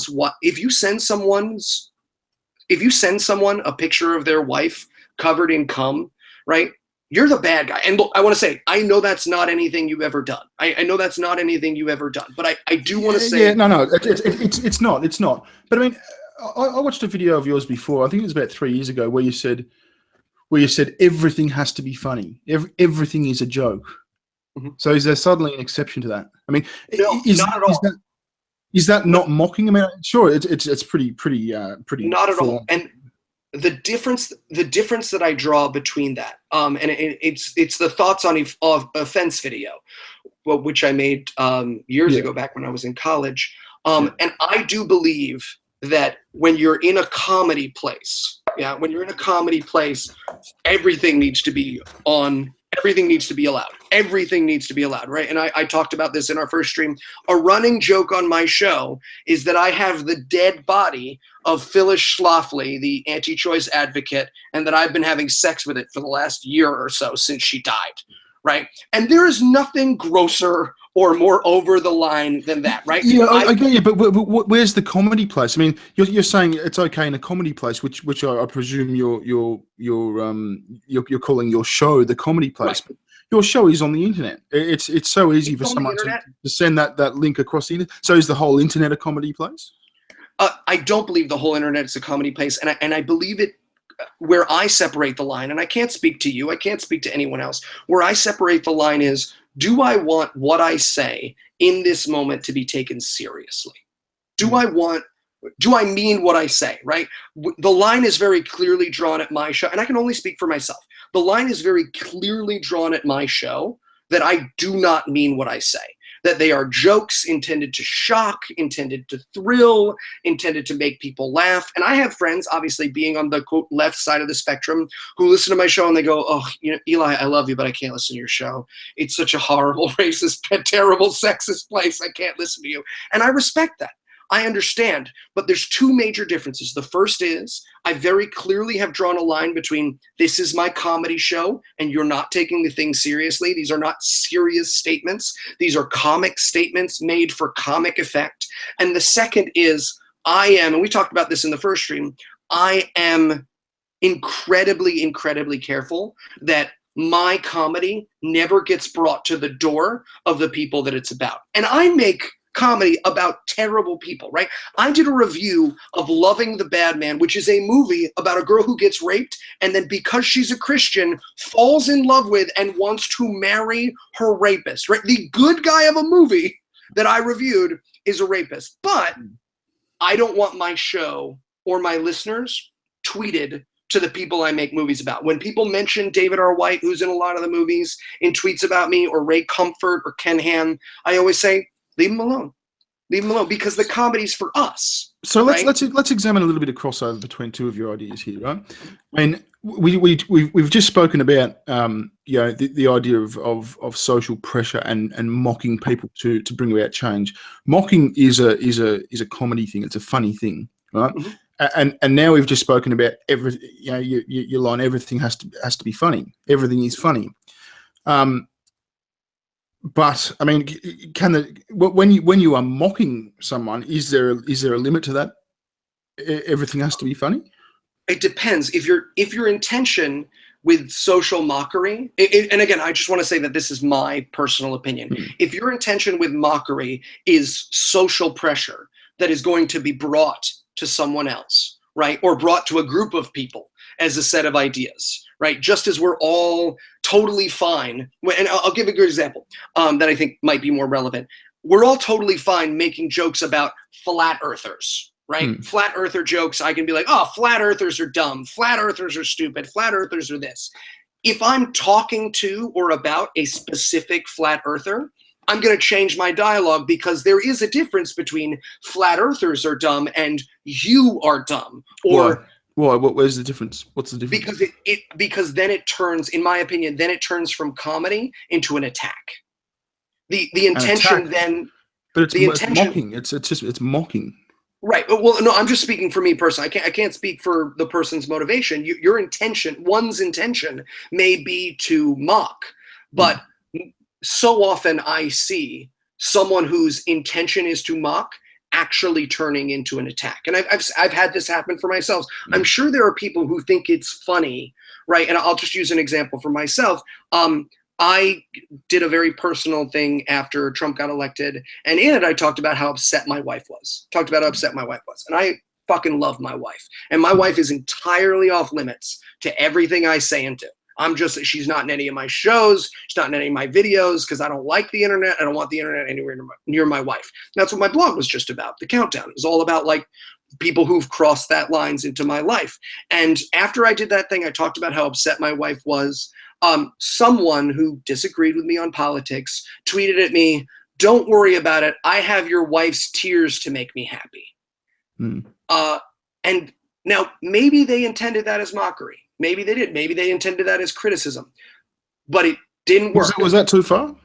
a picture of their wife covered in cum, right, you're the bad guy. And look, I want to say, I know that's not anything you've ever done. I know that's not anything you've ever done, but I do want to say, no, it's not. But I mean, I watched a video of yours before. I think it was about 3 years ago, where you said everything has to be funny. Everything is a joke. Mm-hmm. So is there suddenly an exception to that? I mean, no, not at all. Is that not mocking? I mean, sure, it's pretty not at all. And the difference that I draw between that, and it's the thoughts on offense video, which I made years ago back when I was in college. And I do believe that when you're in a comedy place, everything needs to be on. Everything needs to be allowed. Everything needs to be allowed, right? And I talked about this in our first stream. A running joke on my show is that I have the dead body of Phyllis Schlafly, the anti-choice advocate, and that I've been having sex with it for the last year or so since she died, right? And there is nothing grosser or more over the line than that, right? Yeah, I get you, but where's the comedy place? I mean, you're saying it's okay in a comedy place, which I presume you're calling your show the comedy place. Right. But your show is on the internet. It's so easy for someone to send that link across the internet. So is the whole internet a comedy place? I don't believe the whole internet is a comedy place, and I believe it where I separate the line, and I can't speak to you, I can't speak to anyone else. Where I separate the line is, do I want what I say in this moment to be taken seriously? Do I mean what I say, right? The line is very clearly drawn at my show, and I can only speak for myself. The line is very clearly drawn at my show that I do not mean what I say. That they are jokes intended to shock, intended to thrill, intended to make people laugh. And I have friends, obviously being on the quote left side of the spectrum, who listen to my show and they go, oh, you know, Eli, I love you, but I can't listen to your show. It's such a horrible, racist, terrible, sexist place. I can't listen to you. And I respect that. I understand, but there's two major differences. The first is I very clearly have drawn a line between this is my comedy show and you're not taking the thing seriously. These are not serious statements. These are comic statements made for comic effect. And the second is I am, and we talked about this in the first stream, I am incredibly, incredibly careful that my comedy never gets brought to the door of the people that it's about. And I make comedy about terrible people, right? I did a review of Loving the Bad Man, which is a movie about a girl who gets raped and then because she's a Christian, falls in love with and wants to marry her rapist, right? The good guy of a movie that I reviewed is a rapist. But I don't want my show or my listeners tweeted to the people I make movies about. When people mention David R. White, who's in a lot of the movies, in tweets about me, or Ray Comfort or Ken Ham, I always say, leave them alone. Leave them alone, because the comedy's for us. So right? let's examine a little bit of crossover between two of your ideas here, right? I mean, we've just spoken about you know, the idea of social pressure and mocking people to bring about change. Mocking is a comedy thing. It's a funny thing, right? Mm-hmm. And now we've just spoken about you know, your line. Everything has to be funny. Everything is funny. But I mean, when you are mocking someone, is there a limit to that? Everything has to be funny? It depends. If your intention with social mockery, and again, I just want to say that this is my personal opinion. If your intention with mockery is social pressure that is going to be brought to someone else, right, or brought to a group of people as a set of ideas, right? Just as we're all totally fine, and I'll give a good example that I think might be more relevant. We're all totally fine making jokes about flat earthers, right? Flat earther jokes, I can be like, oh, flat earthers are dumb, flat earthers are stupid, flat earthers are this. If I'm talking to or about a specific flat earther, I'm going to change my dialogue, because there is a difference between flat earthers are dumb and you are dumb, or why? Where's the difference? What's the difference? Because then it turns, in my opinion, then it turns from comedy into an attack. The intention attack. Then, but it's mocking. It's mocking. Right. Well, no, I'm just speaking for me personally. I can't speak for the person's motivation. Your intention, one's intention, may be to mock, but so often I see someone whose intention is to mock actually turning into an attack. And I've had this happen for myself. I'm sure there are people who think it's funny, right? And I'll just use an example for myself. I did a very personal thing after Trump got elected, and in it I talked about how upset my wife was. And I fucking love my wife. And my wife is entirely off limits to everything I say and do. She's not in any of my shows. She's not in any of my videos, because I don't like the internet. I don't want the internet anywhere near my wife. And that's what my blog was just about. The countdown. It was all about like people who've crossed that lines into my life. And after I did that thing, I talked about how upset my wife was. Someone who disagreed with me on politics tweeted at me, "Don't worry about it. I have your wife's tears to make me happy." And now maybe they intended that as mockery. Maybe they did. Maybe they intended that as criticism, but it didn't work. Was that too far?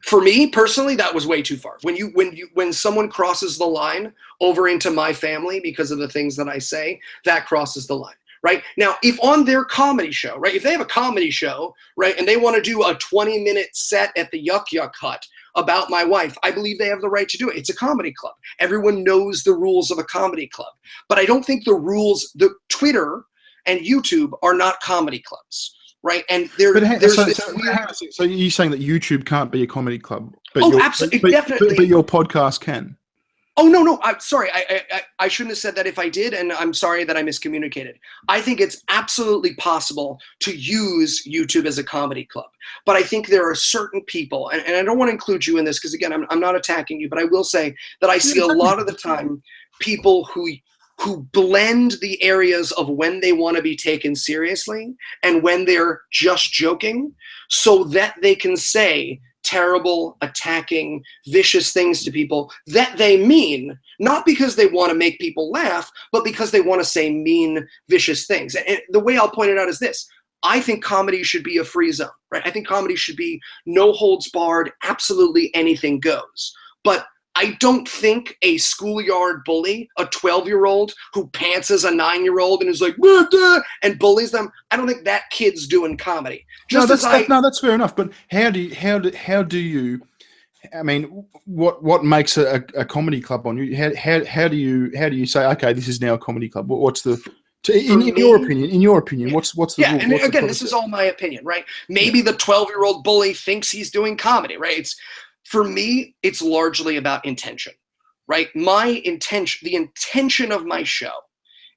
For me personally, that was way too far. When someone crosses the line over into my family because of the things that I say, that crosses the line. Right? Now, if on their comedy show, right, if they have a comedy show, right, and they want to do a 20-minute set at the Yuck Yuck Hut about my wife, I believe they have the right to do it. It's a comedy club. Everyone knows the rules of a comedy club. But I don't think the Twitter and YouTube are not comedy clubs, right? And so you're saying that YouTube can't be a comedy club? But absolutely, definitely. But your podcast can. Oh, no. I'm sorry. I shouldn't have said that if I did, and I'm sorry that I miscommunicated. I think it's absolutely possible to use YouTube as a comedy club. But I think there are certain people, and I don't want to include you in this because, again, I'm not attacking you, but I will say that I see a lot of the time people who blend the areas of when they want to be taken seriously and when they're just joking so that they can say terrible, attacking, vicious things to people that they mean, not because they want to make people laugh, but because they want to say mean, vicious things. And the way I'll point it out is this. I think comedy should be a free zone, right? I think comedy should be no holds barred, absolutely anything goes. But I don't think a schoolyard bully, a 12-year-old who pantses a 9-year-old and is like, and bullies them, I don't think that kid's doing comedy. No, that's fair enough. But how do you? I mean, what makes a comedy club on you? How do you say, okay, this is now a comedy club? What's the in your opinion, what's the yeah? rule? And again, this is all my opinion, right? Maybe the 12-year-old bully thinks he's doing comedy, right? For me, it's largely about intention, right? The intention of my show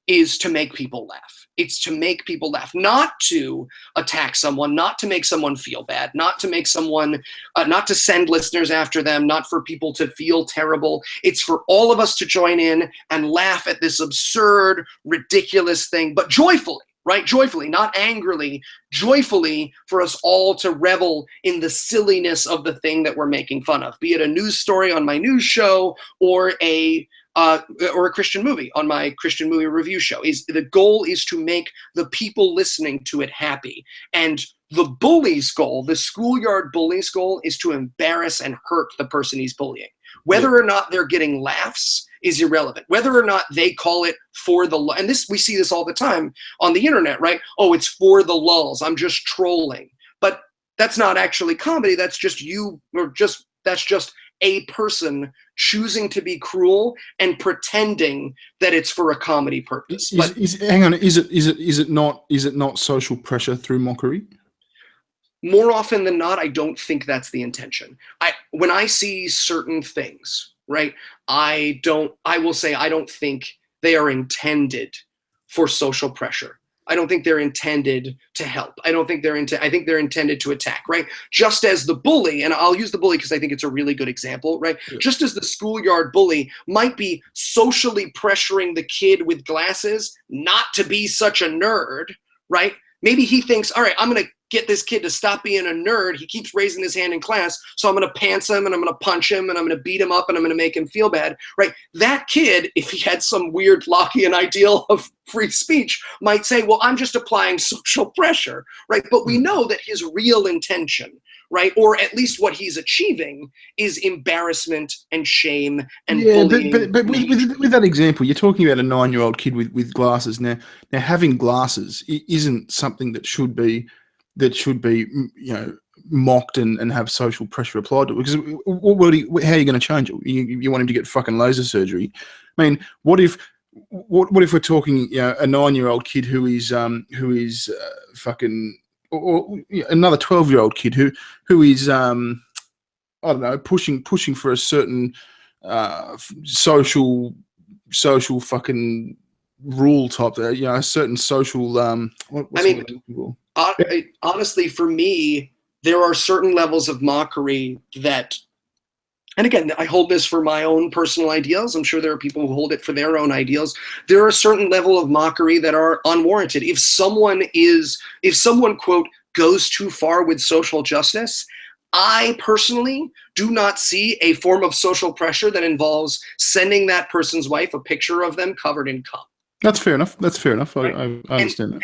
is to make people laugh. It's to make people laugh, not to attack someone, not to make someone feel bad, not to make someone, not to send listeners after them, not for people to feel terrible. It's for all of us to join in and laugh at this absurd, ridiculous thing, but joyfully. Right? Joyfully, not angrily, joyfully, for us all to revel in the silliness of the thing that we're making fun of, be it a news story on my news show or a Christian movie on my Christian movie review show. The goal is to make the people listening to it happy. And the bully's goal, the schoolyard bully's goal, is to embarrass and hurt the person he's bullying. Whether or not they're getting laughs is irrelevant. Whether or not they call it for the, and we see this all the time on the internet, right? Oh, it's for the lulz. I'm just trolling. But that's not actually comedy. That's just you, that's just a person choosing to be cruel and pretending that it's for a comedy purpose. Hang on, is it not social pressure through mockery? More often than not, I don't think that's the intention. When I see certain things, right, I will say I don't think they are intended for social pressure. I don't think they're intended to help. I think they're intended to attack, right? Just as the bully, and I'll use the bully because I think it's a really good example, right? Yeah. Just as the schoolyard bully might be socially pressuring the kid with glasses not to be such a nerd, right? Maybe he thinks, all right, I'm going to get this kid to stop being a nerd. He keeps raising his hand in class, so I'm going to pants him and I'm going to punch him and I'm going to beat him up and I'm going to make him feel bad, right? That kid, if he had some weird Lockean ideal of free speech, might say, well, I'm just applying social pressure, right? But we know that his real intention, right, or at least what he's achieving, is embarrassment and shame and bullying. But with that example, you're talking about a 9-year-old kid with glasses. Now having glasses isn't something that should be mocked and have social pressure applied to it. Because how are you going to change it? You want him to get fucking laser surgery? I mean, what if we're talking a 9-year-old kid who is fucking, or another 12-year-old kid who is I don't know, pushing for a certain social fucking rule type, a certain social honestly, for me, there are certain levels of mockery that, and again, I hold this for my own personal ideals. I'm sure there are people who hold it for their own ideals. There are a certain level of mockery that are unwarranted. If someone quote, goes too far with social justice, I personally do not see a form of social pressure that involves sending that person's wife a picture of them covered in cum. That's fair enough. Right? I understand that.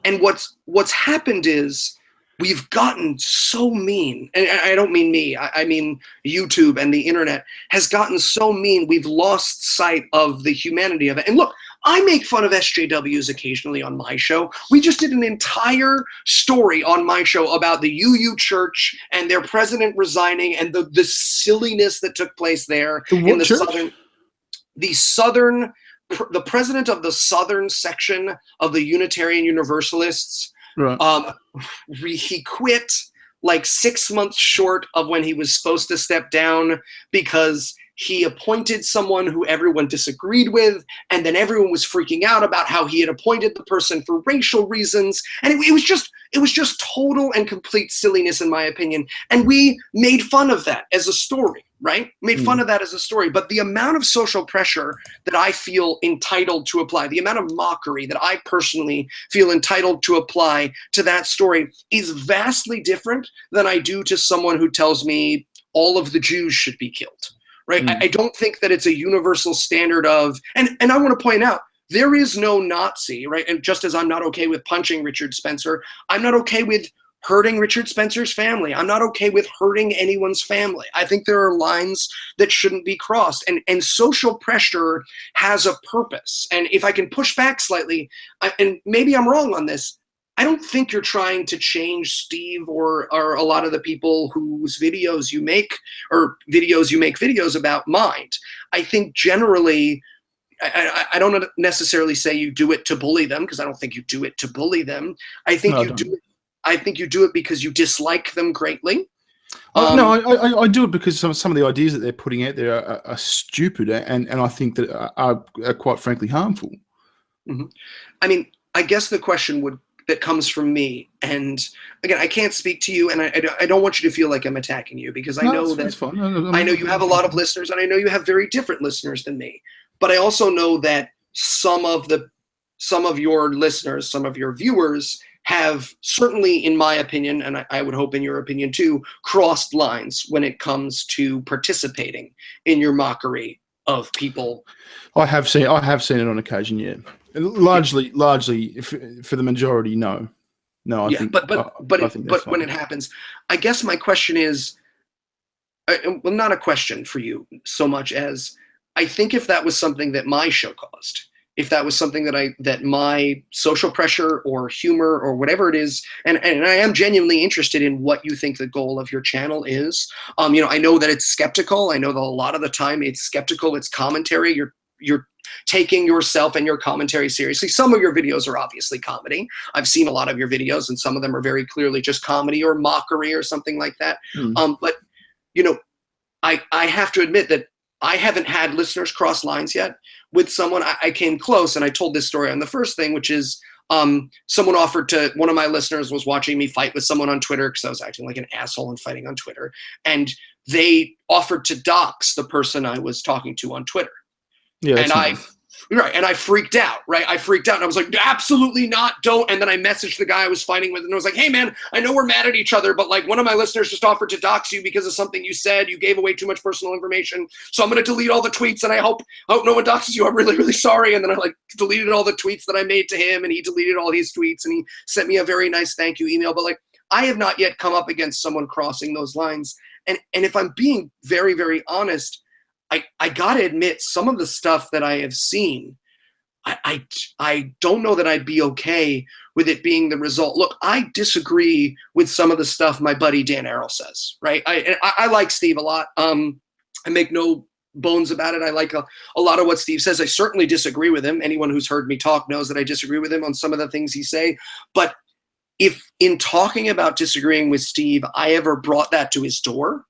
And what's happened is we've gotten so mean, and I don't mean me, I mean YouTube and the internet has gotten so mean, we've lost sight of the humanity of it. And look, I make fun of SJWs occasionally on my show. We just did an entire story on my show about the UU Church and their president resigning and the silliness that took place there in the church? The president of the southern section of the Unitarian Universalists, right. He quit like 6 months short of when he was supposed to step down because he appointed someone who everyone disagreed with, and then everyone was freaking out about how he had appointed the person for racial reasons, and it was just total and complete silliness, in my opinion. And we made fun of that as a story, right? Made fun of that as a story. But the amount of social pressure that I feel entitled to apply, the amount of mockery that I personally feel entitled to apply to that story is vastly different than I do to someone who tells me all of the Jews should be killed, right? I don't think that it's a universal standard of, and I want to point out, there is no Nazi, right? And just as I'm not okay with punching Richard Spencer, I'm not okay with hurting Richard Spencer's family. I'm not okay with hurting anyone's family. I think there are lines that shouldn't be crossed. And social pressure has a purpose. And if I can push back slightly, and maybe I'm wrong on this, I don't think you're trying to change Steve or a lot of the people whose videos you make or videos you make videos about mind. I think generally, I don't necessarily say you do it to bully them, because I don't think you do it to bully them. I think I think you do it because you dislike them greatly. No, I do it because some of the ideas that they're putting out there are stupid, and I think that are quite frankly harmful. I mean, I guess the question that comes from me, and again, I can't speak to you, and I don't want you to feel like I'm attacking you, because I know that I know you have a lot of listeners, and I know you have very different listeners than me. But I also know that some of your listeners, some of your viewers have certainly, in my opinion, and I would hope in your opinion too, crossed lines when it comes to participating in your mockery of people. I have seen it on occasion, yeah. Largely for the majority, no. I think when it happens, I guess my question is, well, not a question for you so much as, I think if that was something that my show caused, if that was something that my social pressure or humor or whatever it is, and I am genuinely interested in what you think the goal of your channel is. I know that it's skeptical. I know that a lot of the time it's skeptical. It's commentary. You're taking yourself and your commentary seriously. Some of your videos are obviously comedy. I've seen a lot of your videos, and some of them are very clearly just comedy or mockery or something like that. But I have to admit that I haven't had listeners cross lines yet. With someone, I came close, and I told this story on the first thing, which is someone offered to, one of my listeners was watching me fight with someone on Twitter because I was acting like an asshole and fighting on Twitter. And they offered to dox the person I was talking to on Twitter. Yeah, and I freaked out, right? I freaked out, and I was like, absolutely not, don't. And then I messaged the guy I was fighting with, and I was like, hey man, I know we're mad at each other, but like, one of my listeners just offered to dox you because of something you said. You gave away too much personal information, so I'm going to delete all the tweets, and I hope no one doxes you. I'm really, really sorry. And then I like deleted all the tweets that I made to him, and he deleted all his tweets, and he sent me a very nice thank you email. But like, I have not yet come up against someone crossing those lines. And if I'm being very, very honest, I gotta admit, some of the stuff that I have seen, I don't know that I'd be okay with it being the result. Look, I disagree with some of the stuff my buddy Dan Arrow says, right? I like Steve a lot. I make no bones about it. I like a lot of what Steve says. I certainly disagree with him. Anyone who's heard me talk knows that I disagree with him on some of the things he say. But if in talking about disagreeing with Steve, I ever brought that to his door,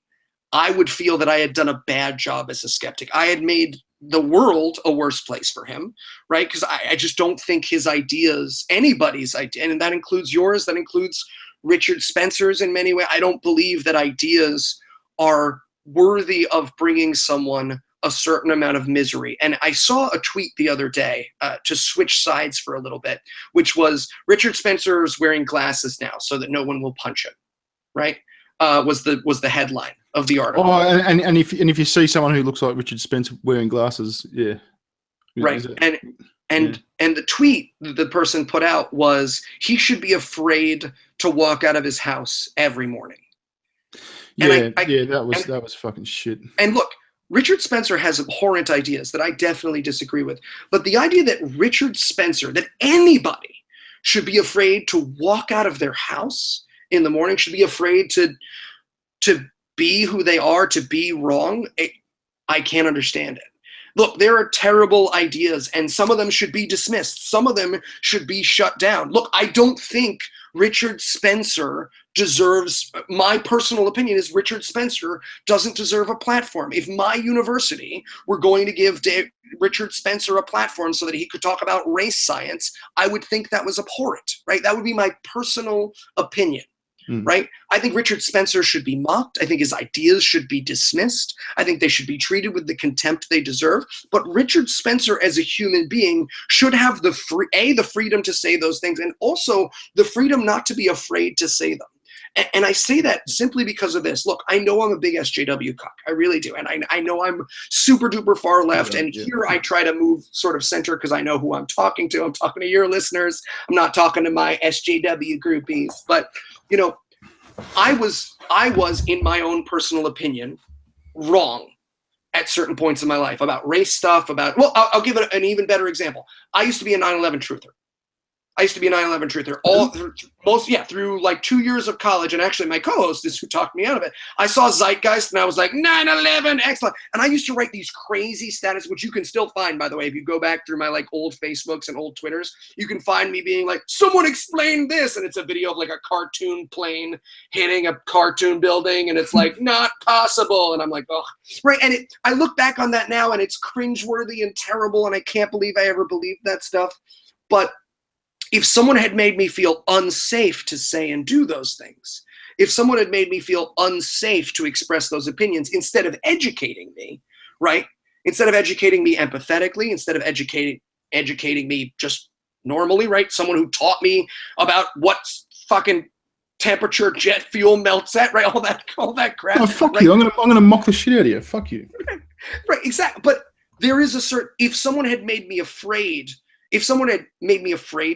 I would feel that I had done a bad job as a skeptic. I had made the world a worse place for him, right? Because I just don't think his ideas, anybody's idea, and that includes yours, that includes Richard Spencer's in many ways. I don't believe that ideas are worthy of bringing someone a certain amount of misery. And I saw a tweet the other day to switch sides for a little bit, which was Richard Spencer is wearing glasses now so that no one will punch him, right? Was the headline of the article. Oh, and if you see someone who looks like Richard Spencer wearing glasses, yeah, right. And the tweet the person put out was he should be afraid to walk out of his house every morning. Yeah, that was fucking shit. And look, Richard Spencer has abhorrent ideas that I definitely disagree with, but the idea that Richard Spencer, that anybody should be afraid to walk out of their house in the morning, should be afraid to be who they are, to be wrong, I can't understand it. Look, there are terrible ideas, and some of them should be dismissed. Some of them should be shut down. Look, I don't think Richard Spencer deserves, my personal opinion is Richard Spencer doesn't deserve a platform. If my university were going to give Richard Spencer a platform so that he could talk about race science, I would think that was abhorrent, right? That would be my personal opinion. Right? I think Richard Spencer should be mocked. I think his ideas should be dismissed. I think they should be treated with the contempt they deserve. But Richard Spencer as a human being should have the freedom to say those things, and also the freedom not to be afraid to say them. And I say that simply because of this. Look, I know I'm a big SJW cuck. I really do. And I know I'm super duper far left. And here I try to move sort of center because I know who I'm talking to. I'm talking to your listeners. I'm not talking to my SJW groupies. But, you know, I was, in my own personal opinion, wrong at certain points in my life about race stuff, well, I'll give it an even better example. I used to be a 9/11 truther. Through like 2 years of college, and actually my co-host is who talked me out of it. I saw Zeitgeist and I was like, 9/11, excellent. And I used to write these crazy status, which you can still find, by the way, if you go back through my like old Facebooks and old Twitters, you can find me being like, someone explain this. And it's a video of like a cartoon plane hitting a cartoon building, and it's like, not possible. And I'm like, oh, right. And I look back on that now and it's cringeworthy and terrible, and I can't believe I ever believed that stuff. But if someone had made me feel unsafe to say and do those things, if someone had made me feel unsafe to express those opinions, instead of educating me, right? Instead of educating me empathetically, instead of educating me just normally, right? Someone who taught me about what fucking temperature jet fuel melts at, right? All that crap. Oh, fuck right? you. I'm gonna mock the shit out of you. Fuck you. Right, exactly. But there is a certain, if someone had made me afraid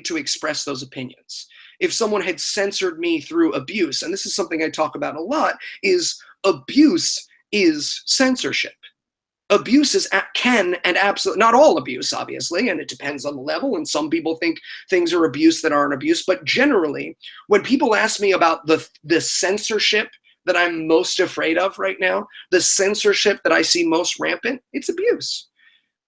to express those opinions, if someone had censored me through abuse, and this is something I talk about a lot, is abuse is censorship. Abuse can and absolutely, not all abuse, obviously, and it depends on the level, and some people think things are abuse that aren't abuse, but generally, when people ask me about the censorship that I'm most afraid of right now, the censorship that I see most rampant, it's abuse.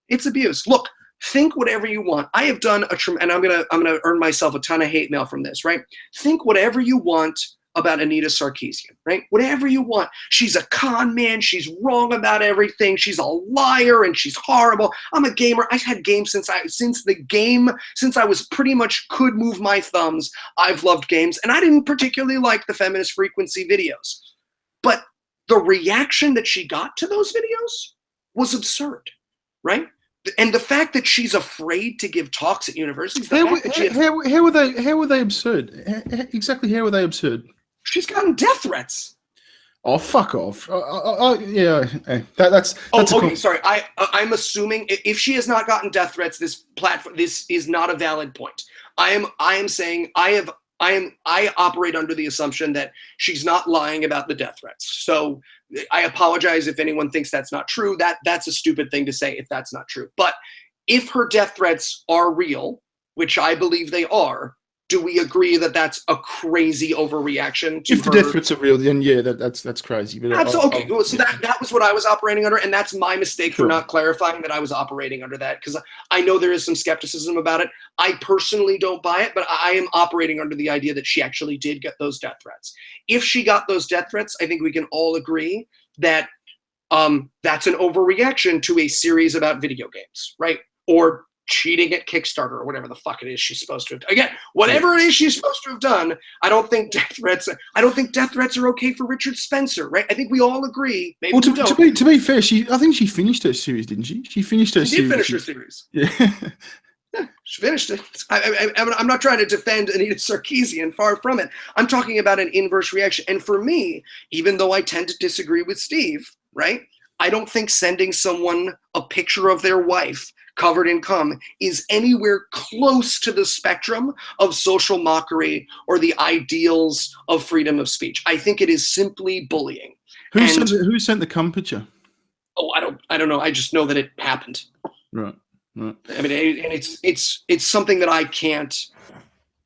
It's abuse. Look, think whatever you want. I have done and I'm gonna earn myself a ton of hate mail from this, right? Think whatever you want about Anita Sarkeesian, right? Whatever you want. She's a con man. She's wrong about everything. She's a liar and she's horrible. I'm a gamer. I had games since I was pretty much could move my thumbs. I've loved games, and I didn't particularly like the feminist frequency videos, but the reaction that she got to those videos was absurd, right? And the fact that she's afraid to give talks at universities. How were they absurd? Exactly how were they absurd? She's gotten death threats. Oh, fuck off. Yeah. That's okay, sorry. I'm assuming if she has not gotten death threats, this is not a valid point. I am saying I operate under the assumption that she's not lying about the death threats. So I apologize if anyone thinks that's not true. That's a stupid thing to say if that's not true. But if her death threats are real, which I believe they are, do we agree that that's a crazy overreaction to if the death threats are real, then yeah, that's crazy. But absolutely. Okay, so that was what I was operating under, and that's my mistake for not clarifying that I was operating under that, because I know there is some skepticism about it. I personally don't buy it, but I am operating under the idea that she actually did get those death threats. If she got those death threats, I think we can all agree that that's an overreaction to a series about video games, right? Or cheating at Kickstarter or whatever the fuck it is she's supposed to have done. Again, whatever it is she's supposed to have done, I don't think death threats are okay for Richard Spencer, right? I think we all agree. Maybe we don't. To be fair, I think she finished her series, didn't she? She finished her series. She did finish her series. Yeah. Yeah, she finished it. I'm not trying to defend Anita Sarkeesian, far from it. I'm talking about an inverse reaction. And for me, even though I tend to disagree with Steve, right? I don't think sending someone a picture of their wife covered in cum is anywhere close to the spectrum of social mockery or the ideals of freedom of speech. I think it is simply bullying. Who sent the cum picture? Oh, I don't know. I just know that it happened. Right. I mean, and it's something that I can't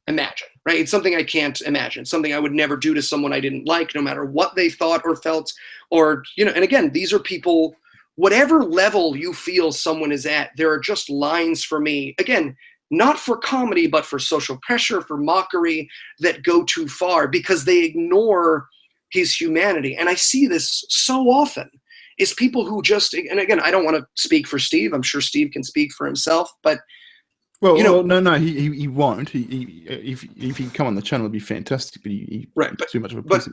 imagine, right? It's something I can't imagine, something I would never do to someone I didn't like, no matter what they thought or felt, or, and again, these are people, whatever level you feel someone is at, there are just lines for me. Again, not for comedy, but for social pressure, for mockery, that go too far because they ignore his humanity. And I see this so often, is people who just, and again, I don't want to speak for Steve. I'm sure Steve can speak for himself, but well, you know, no, he won't. If he can come on the channel, it'd be fantastic. But he's too much of a pussy.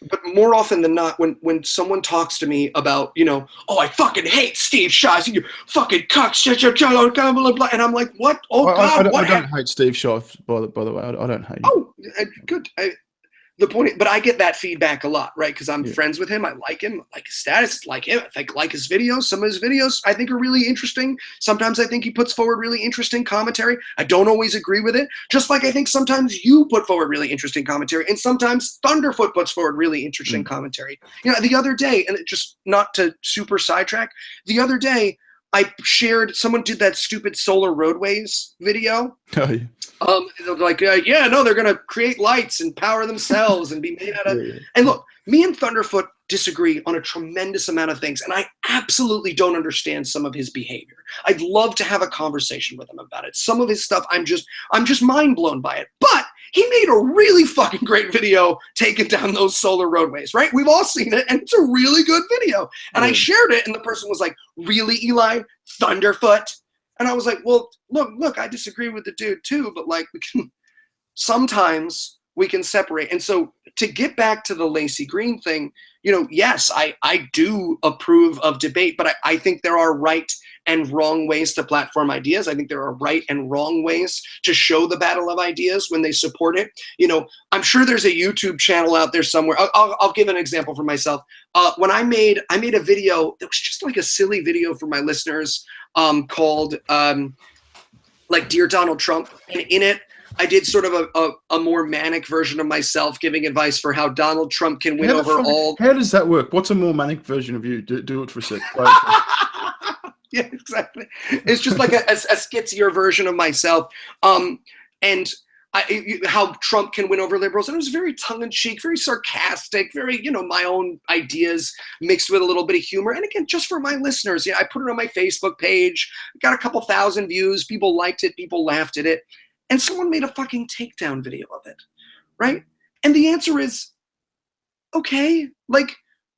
But more often than not, when someone talks to me about, you know, oh, I fucking hate Steve Shaw, you fucking cuck, blah, blah, blah, and I'm like, what? Oh, God, I don't hate Steve Shaw, by the way. I don't hate him. Oh, good. The point, but I get that feedback a lot, right? Because I'm friends with him. I like him, I like his status, like him. I like his videos. Some of his videos I think are really interesting. Sometimes I think he puts forward really interesting commentary. I don't always agree with it. Just like I think sometimes you put forward really interesting commentary, and sometimes Thunderfoot puts forward really interesting commentary. You know, the other day, and just not to super sidetrack, the other day I shared, someone did that stupid solar roadways video. Oh, yeah. Like, yeah, no, they're going to create lights and power themselves and be made out of. And look, me and Thunderfoot disagree on a tremendous amount of things, and I absolutely don't understand some of his behavior. I'd love to have a conversation with him about it. Some of his stuff, I'm just mind blown by it. But he made a really fucking great video taking down those solar roadways, right? We've all seen it, and it's a really good video. And I shared it, and the person was like, really, Eli? Thunderfoot? And I was like, well, look, I disagree with the dude too, but like, sometimes we can separate. And so to get back to the Lacey Green thing, you know, yes, I do approve of debate, but I think there are right and wrong ways to platform ideas. I think there are right and wrong ways to show the battle of ideas when they support it. You know, I'm sure there's a YouTube channel out there somewhere. I'll give an example for myself. When I made a video that was just like a silly video for my listeners, called like Dear Donald Trump, and in it I did sort of a more manic version of myself giving advice for how Donald Trump can win over all. How does that work? What's a more manic version of you? Do it for a sec. Yeah, exactly. It's just like a skitzier version of myself, and how Trump can win over liberals. And it was very tongue-in-cheek, very sarcastic, very, you know, my own ideas mixed with a little bit of humor. And again, just for my listeners, I put it on my Facebook page, got a couple thousand views, people liked it, people laughed at it, and someone made a fucking takedown video of it, right? And the answer is, okay, like,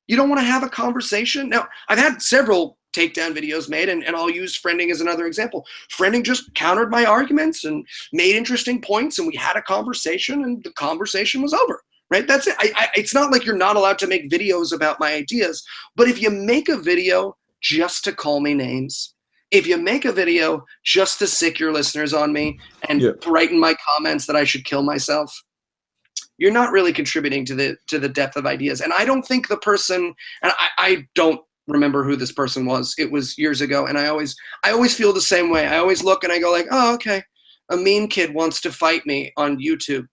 you don't want to have a conversation? Now, I've had several takedown videos made, and I'll use Friending as another example. Friending just countered my arguments and made interesting points, and we had a conversation, and the conversation was over, right? That's it. It's not like you're not allowed to make videos about my ideas, but if you make a video just to call me names, if you make a video just to sick your listeners on me and write in my comments that I should kill myself, you're not really contributing to the depth of ideas. And I don't think the person, and I don't remember who this person was. It was years ago, and I always feel the same way. I always look and I go like, oh, okay, a mean kid wants to fight me on YouTube.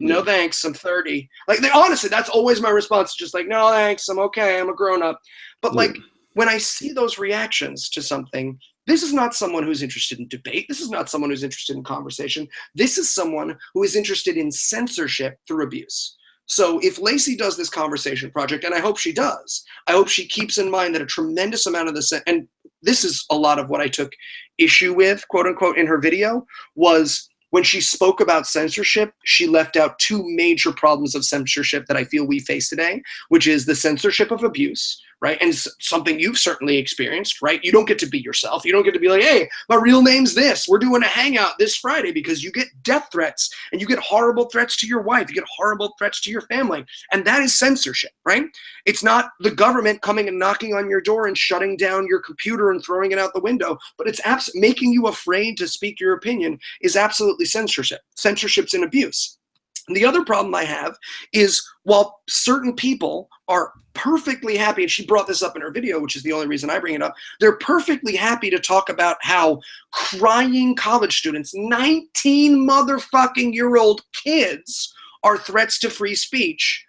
No thanks, I'm 30. Like, honestly, that's always my response. Just like, no thanks, I'm okay, I'm a grown up. But like, when I see those reactions to something, this is not someone who's interested in debate. This is not someone who's interested in conversation. This is someone who is interested in censorship through abuse. So if Lacey does this conversation project, and I hope she does, I hope she keeps in mind that a tremendous amount of this, and this is a lot of what I took issue with, quote unquote, in her video, was when she spoke about censorship, she left out two major problems of censorship that I feel we face today, which is the censorship of abuse, right? And it's something you've certainly experienced, right? You don't get to be yourself. You don't get to be like, hey, my real name's this. We're doing a hangout this Friday, because you get death threats and you get horrible threats to your wife. You get horrible threats to your family. And that is censorship, right? It's not the government coming and knocking on your door and shutting down your computer and throwing it out the window, but it's making you afraid to speak your opinion is absolutely censorship. Censorship's an abuse. And the other problem I have is, while certain people are perfectly happy, and she brought this up in her video, which is the only reason I bring it up, they're perfectly happy to talk about how crying college students, 19 motherfucking year old kids, are threats to free speech.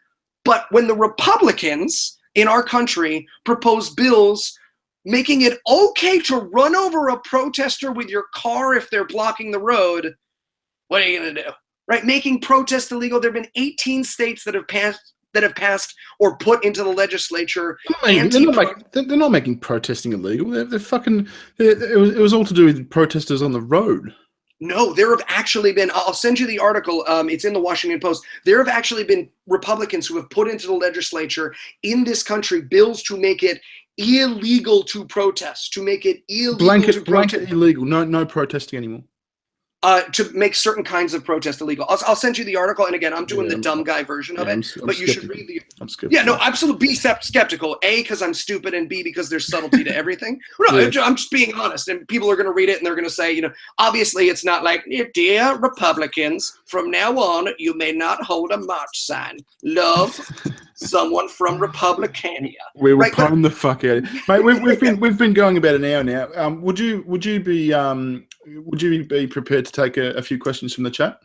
But when the Republicans in our country propose bills making it okay to run over a protester with your car if they're blocking the road, what are you going to do? Right? Making protest illegal. There have been 18 states that have passed or put into the legislature. They're not making protesting illegal. They're fucking. It was all to do with protesters on the road. No, there have actually been, I'll send you the article, it's in the Washington Post. There have actually been Republicans who have put into the legislature in this country bills to make it illegal to protest, to make it illegal to protest. Blanket illegal, no protesting anymore. To make certain kinds of protest illegal. I'll send you the article, and again, I'm doing the dumb guy version of it, but you should read the. I'm skeptical. Yeah, no, absolutely. Be skeptical. A, because I'm stupid, and B, because there's subtlety to everything. No, yeah. I'm just being honest, and people are going to read it, and they're going to say, you know, obviously, it's not like, dear Republicans, from now on, you may not hold a march sign. Love. Someone from Republicania. We were pulling the fuck out of it. Mate, we've been going about an hour now. Would you be prepared to take a few questions from the chat?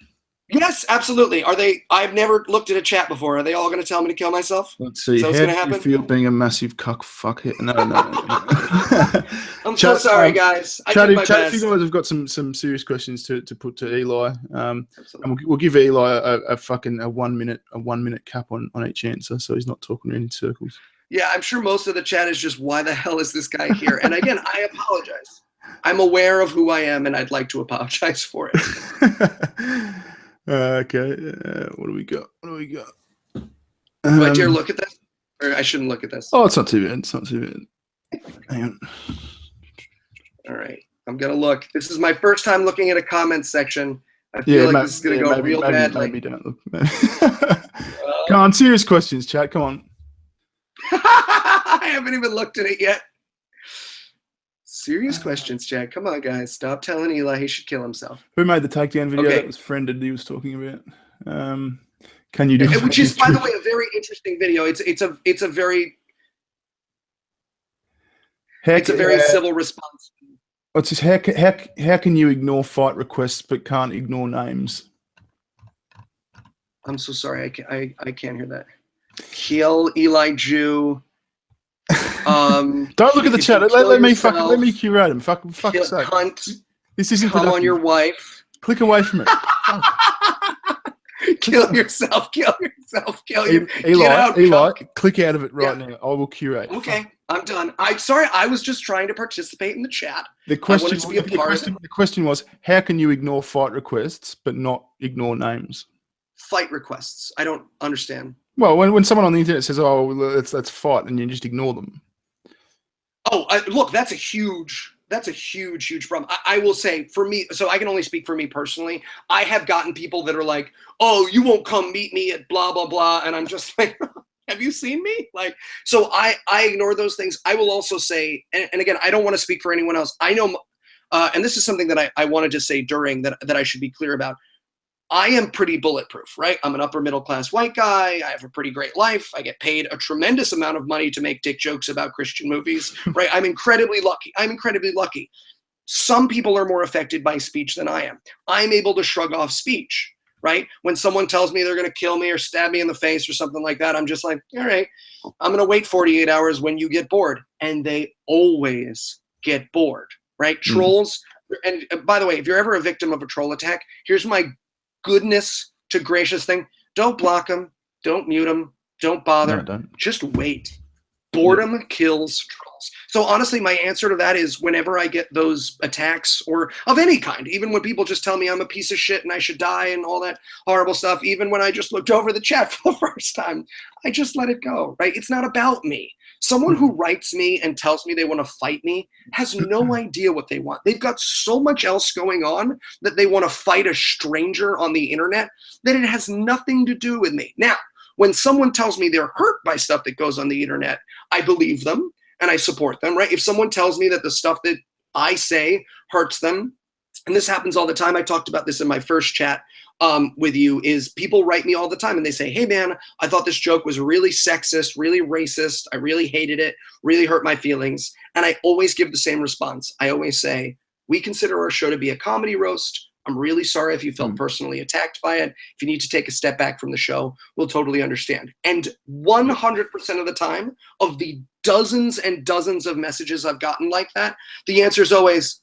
Yes, absolutely. Are they? I've never looked at a chat before. Are they all going to tell me to kill myself? Let's see. How do you feel being a massive cuck fuckhead? No. I'm so sorry, guys. I did my best. If you guys have got some serious questions to put to Eli, and we'll give Eli a 1 minute cap on each answer, so he's not talking in circles. Yeah, I'm sure most of the chat is just, why the hell is this guy here? And again, I apologize. I'm aware of who I am, and I'd like to apologize for it. Okay. What do we got? Do I dare look at this? Or I shouldn't look at this? Oh, it's not too bad. Hang on. All right. I'm going to look. This is my first time looking at a comment section. I feel like this is going to go real bad. Maybe don't look. Come on, serious questions, chat. Come on. I haven't even looked at it yet. Serious questions, Jack. Come on, guys. Stop telling Eli he should kill himself. Who made the takedown video that was friended he was talking about? Can you do? Which is, by the way, a very interesting video. It's a very civil response. What's this? How can you ignore fight requests but can't ignore names? I'm so sorry. I can't hear that. Kill Eli Jew. Don't look at the chat. Let me curate him. Fuck's sake. This isn't come on your wife. Click away from it. Kill yourself. Eli, click out of it right now. I will curate. Okay, I'm done. I'm sorry. I was just trying to participate in the chat. The question was, how can you ignore fight requests but not ignore names? Fight requests. I don't understand. Well, when someone on the internet says, "Oh, let's fight," and you just ignore them. Oh, look, that's a huge problem. I will say, for me, so I can only speak for me personally. I have gotten people that are like, "Oh, you won't come meet me at blah blah blah," and I'm just like, "Have you seen me?" Like, so I ignore those things. I will also say, and again, I don't want to speak for anyone else. I know, and this is something that I wanted to say during that I should be clear about. I am pretty bulletproof, right? I'm an upper middle class white guy. I have a pretty great life. I get paid a tremendous amount of money to make dick jokes about Christian movies, right? I'm incredibly lucky. Some people are more affected by speech than I am. I'm able to shrug off speech, right? When someone tells me they're going to kill me or stab me in the face or something like that, I'm just like, all right, I'm going to wait 48 hours when you get bored. And they always get bored, right? Trolls. And by the way, if you're ever a victim of a troll attack, here's my goodness to gracious thing. Don't block them. Don't mute them. Don't bother. No, don't. Just wait. Boredom kills trolls. So honestly, my answer to that is whenever I get those attacks or of any kind, even when people just tell me I'm a piece of shit and I should die and all that horrible stuff, even when I just looked over the chat for the first time, I just let it go, right? It's not about me. Someone who writes me and tells me they want to fight me has no idea what they want. They've got so much else going on that they want to fight a stranger on the internet that it has nothing to do with me. Now, when someone tells me they're hurt by stuff that goes on the internet, I believe them and I support them, right? If someone tells me that the stuff that I say hurts them, and this happens all the time, I talked about this in my first chat with you, is people write me all the time and they say, hey man, I thought this joke was really sexist, really racist. I really hated it, really hurt my feelings. And I always give the same response. I always say, we consider our show to be a comedy roast. I'm really sorry if you felt personally attacked by it. If you need to take a step back from the show, we'll totally understand. And 100% of the time, of the dozens and dozens of messages I've gotten like that, the answer is always,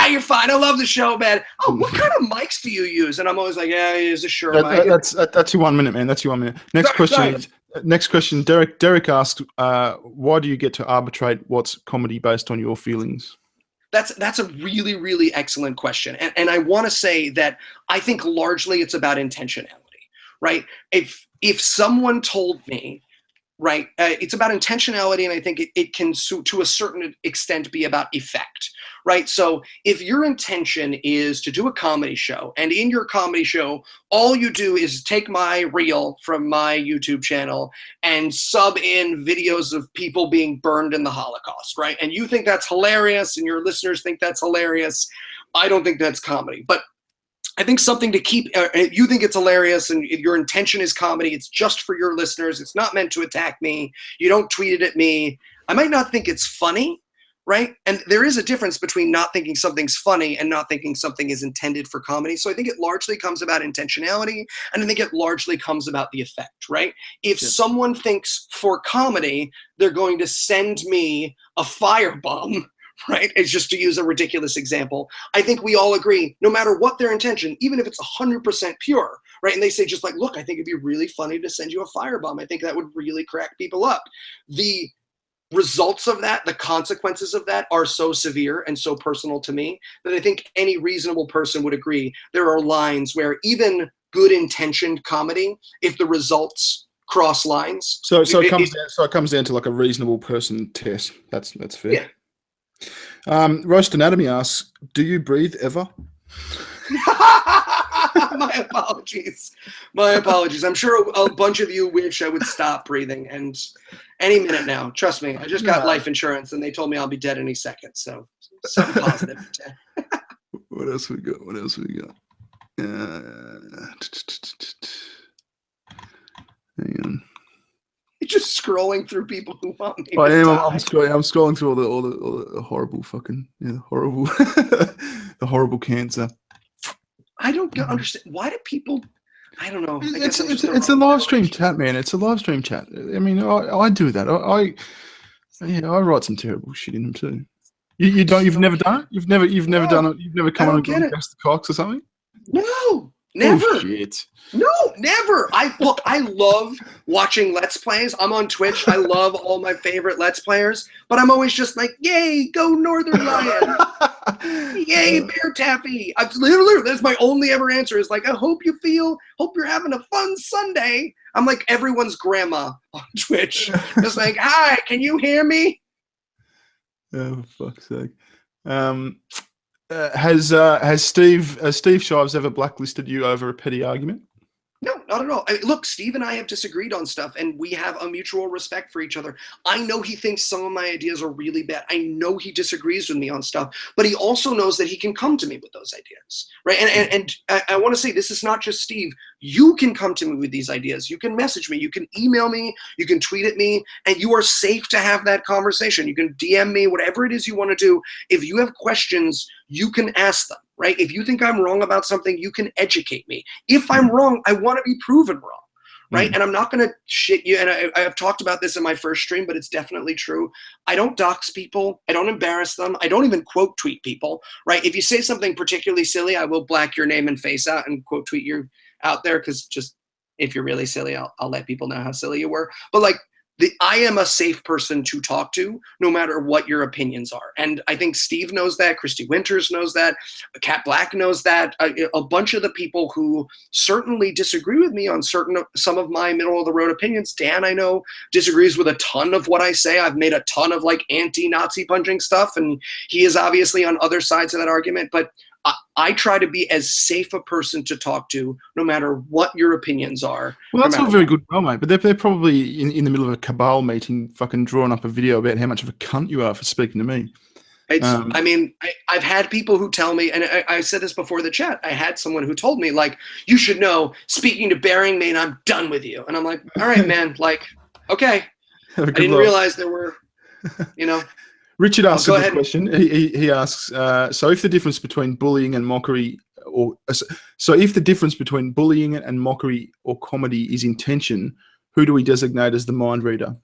you're fine. I love the show, man. Oh, what kind of mics do you use? And I'm always like, yeah, I use a Shure mic. That's your 1 minute, man. That's your 1 minute. Next question. Derek asks, why do you get to arbitrate what's comedy based on your feelings? That's a really, really excellent question. And I want to say that I think largely it's about intentionality, right? If someone told me, right, it's about intentionality, and I think it can, to a certain extent, be about effect, right? So if your intention is to do a comedy show, and in your comedy show, all you do is take my reel from my YouTube channel and sub in videos of people being burned in the Holocaust, right? And you think that's hilarious, and your listeners think that's hilarious. I don't think that's comedy. But I think something to keep, if you think it's hilarious and if your intention is comedy, it's just for your listeners. It's not meant to attack me. You don't tweet it at me. I might not think it's funny, right? And there is a difference between not thinking something's funny and not thinking something is intended for comedy. So I think it largely comes about intentionality, and I think it largely comes about the effect, right? If someone thinks for comedy, they're going to send me a firebomb, right? It's just to use a ridiculous example. I think we all agree, no matter what their intention, even if it's 100% pure, right? And they say just like, look, I think it'd be really funny to send you a firebomb. I think that would really crack people up. The results of that, the consequences of that are so severe and so personal to me that I think any reasonable person would agree there are lines where even good intentioned comedy, if the results cross lines. So it comes down to like a reasonable person test. That's fair. Yeah. Roast Anatomy asks, do you breathe ever? My apologies. I'm sure a bunch of you wish I would stop breathing, and any minute now, trust me, I just got life insurance and they told me I'll be dead any second. So something positive. What else we got? Hang on. Just scrolling through people who want me. I am. I'm scrolling through all the horrible fucking horrible, the horrible cancer. I don't understand. Why do people? I don't know. It's a live stream chat, man. It's a live stream chat. I mean, I do that. I write some terrible shit in them too. You've never done it. You've never done it. You've never come on and guessed the cocks or something. No. Never. Oh, shit. No, never. I love watching Let's Plays. I'm on Twitch. I love all my favorite Let's Players, but I'm always just like, yay, go Northern Lion. Yay, Bear Taffy. Literally, that's my only ever answer is like, I hope you're having a fun Sunday. I'm like everyone's grandma on Twitch. Just like, hi, can you hear me? Oh, for fuck's sake. Has Steve Shives ever blacklisted you over a petty argument? No, not at all. Look, Steve and I have disagreed on stuff, and we have a mutual respect for each other. I know he thinks some of my ideas are really bad. I know he disagrees with me on stuff, but he also knows that he can come to me with those ideas, right? And I want to say this is not just Steve. You can come to me with these ideas. You can message me. You can email me. You can tweet at me, and you are safe to have that conversation. You can DM me, whatever it is you want to do. If you have questions, you can ask them. Right? If you think I'm wrong about something, you can educate me. If I'm wrong, I want to be proven wrong. Right? And I'm not going to shit you. And I have talked about this in my first stream, but it's definitely true. I don't dox people. I don't embarrass them. I don't even quote tweet people. Right? If you say something particularly silly, I will black your name and face out and quote tweet you out there, because just if you're really silly, I'll let people know how silly you were. But like, I am a safe person to talk to, no matter what your opinions are. And I think Steve knows that. Christy Winters knows that. Kat Black knows that. A bunch of the people who certainly disagree with me on some of my middle-of-the-road opinions. Dan, I know, disagrees with a ton of what I say. I've made a ton of like anti-Nazi punching stuff, and he is obviously on other sides of that argument. But I try to be as safe a person to talk to, no matter what your opinions are. Well, that's not very good, well, mate. But they're probably in the middle of a cabal meeting, fucking drawing up a video about how much of a cunt you are for speaking to me. I mean, I've had people who tell me, and I said this before the chat, I had someone who told me, like, you should know, speaking to Bearing Maine, I'm done with you. And I'm like, all right, man, like, okay. I didn't realize there were, you know. Richard asks a good question. He asks, so if the difference between bullying and mockery, if the difference between bullying and mockery or comedy is intention, who do we designate as the mind reader?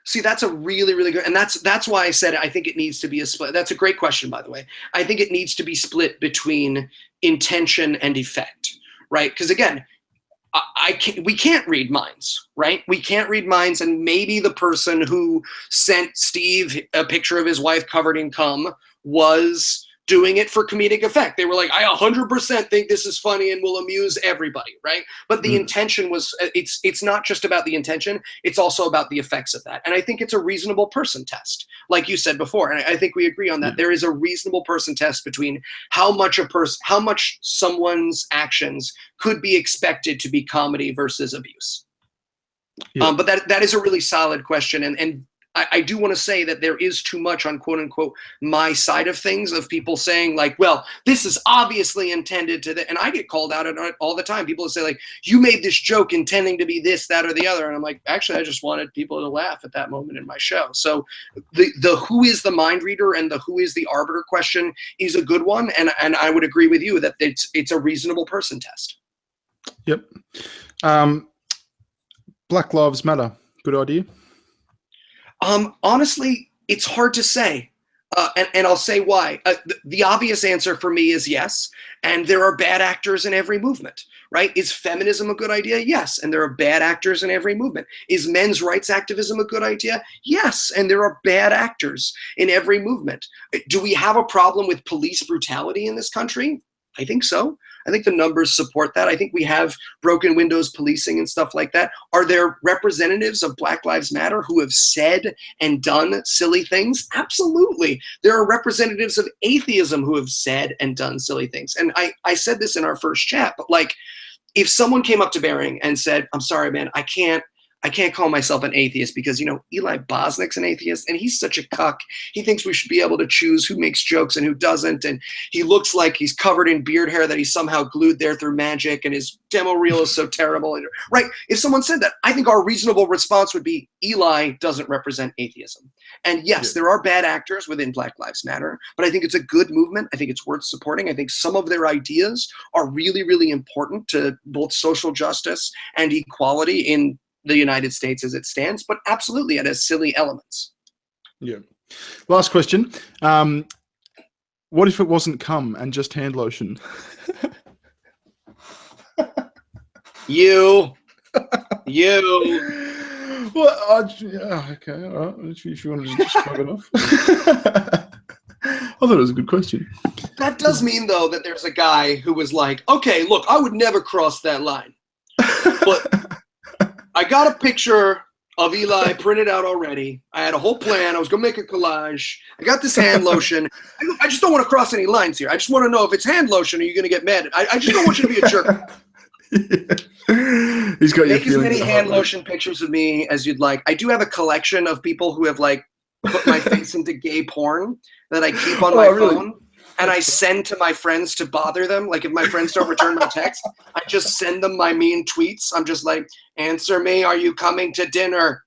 See, that's a really, really good, and that's why I said I think it needs to be a split. That's a great question, by the way. I think it needs to be split between intention and effect, right? Because again, we can't read minds, right? We can't read minds, and maybe the person who sent Steve a picture of his wife covered in cum was doing it for comedic effect. They were like, I 100% think this is funny and will amuse everybody, right? But the intention was, it's not just about the intention, it's also about the effects of that. And I think it's a reasonable person test, like you said before. And I think we agree on that. There is a reasonable person test between how much someone's actions could be expected to be comedy versus abuse. But that is a really solid question. And I do want to say that there is too much on quote unquote my side of things, of people saying like, well, this is obviously intended to, and I get called out on it all the time. People say like, you made this joke intending to be this, that, or the other. And I'm like, actually, I just wanted people to laugh at that moment in my show. So the who is the mind reader and the who is the arbiter question is a good one. And I would agree with you that it's a reasonable person test. Yep. Black Lives Matter. Good idea. Honestly, it's hard to say. And I'll say why. The obvious answer for me is yes. And there are bad actors in every movement, right? Is feminism a good idea? Yes. And there are bad actors in every movement. Is men's rights activism a good idea? Yes. And there are bad actors in every movement. Do we have a problem with police brutality in this country? I think so. I think the numbers support that. I think we have broken windows policing and stuff like that. Are there representatives of Black Lives Matter who have said and done silly things? Absolutely. There are representatives of atheism who have said and done silly things. And I said this in our first chat, but like, if someone came up to Bering and said, I'm sorry, man, I can't call myself an atheist because, you know, Eli Bosnick's an atheist and he's such a cuck. He thinks we should be able to choose who makes jokes and who doesn't. And he looks like he's covered in beard hair that he's somehow glued there through magic and his demo reel is so terrible. Right? If someone said that, I think our reasonable response would be Eli doesn't represent atheism. And yes, there are bad actors within Black Lives Matter, but I think it's a good movement. I think it's worth supporting. I think some of their ideas are really, really important to both social justice and equality in the United States as it stands, but absolutely it has silly elements. Yeah. Last question. What if it wasn't cum and just hand lotion? You. Well, okay, all right. If you want to just describe enough. I thought it was a good question. That does mean, though, that there's a guy who was like, okay, look, I would never cross that line. But I got a picture of Eli printed out already. I had a whole plan. I was going to make a collage. I got this hand lotion. I just don't want to cross any lines here. I just want to know if it's hand lotion, are you going to get mad? I just don't want you to be a jerk. He's got Make as many hand lotion pictures of me as you'd like. I do have a collection of people who have like put my face into gay porn that I keep on my phone. And I send to my friends to bother them. Like if my friends don't return my text, I just send them my mean tweets. I'm just like, answer me, are you coming to dinner?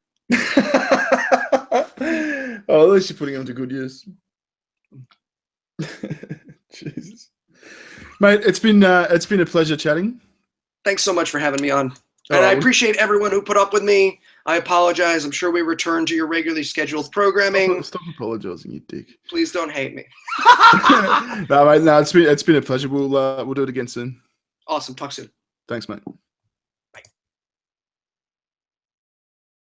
Oh, at least you're putting them to good use. Jesus. Mate, it's been a pleasure chatting. Thanks so much for having me on. And I appreciate everyone who put up with me. I apologize. I'm sure we return to your regularly scheduled programming. Stop apologizing, you dick. Please don't hate me. No, mate, no, it's been a pleasure. We'll do it again soon. Awesome. Talk soon. Thanks, mate.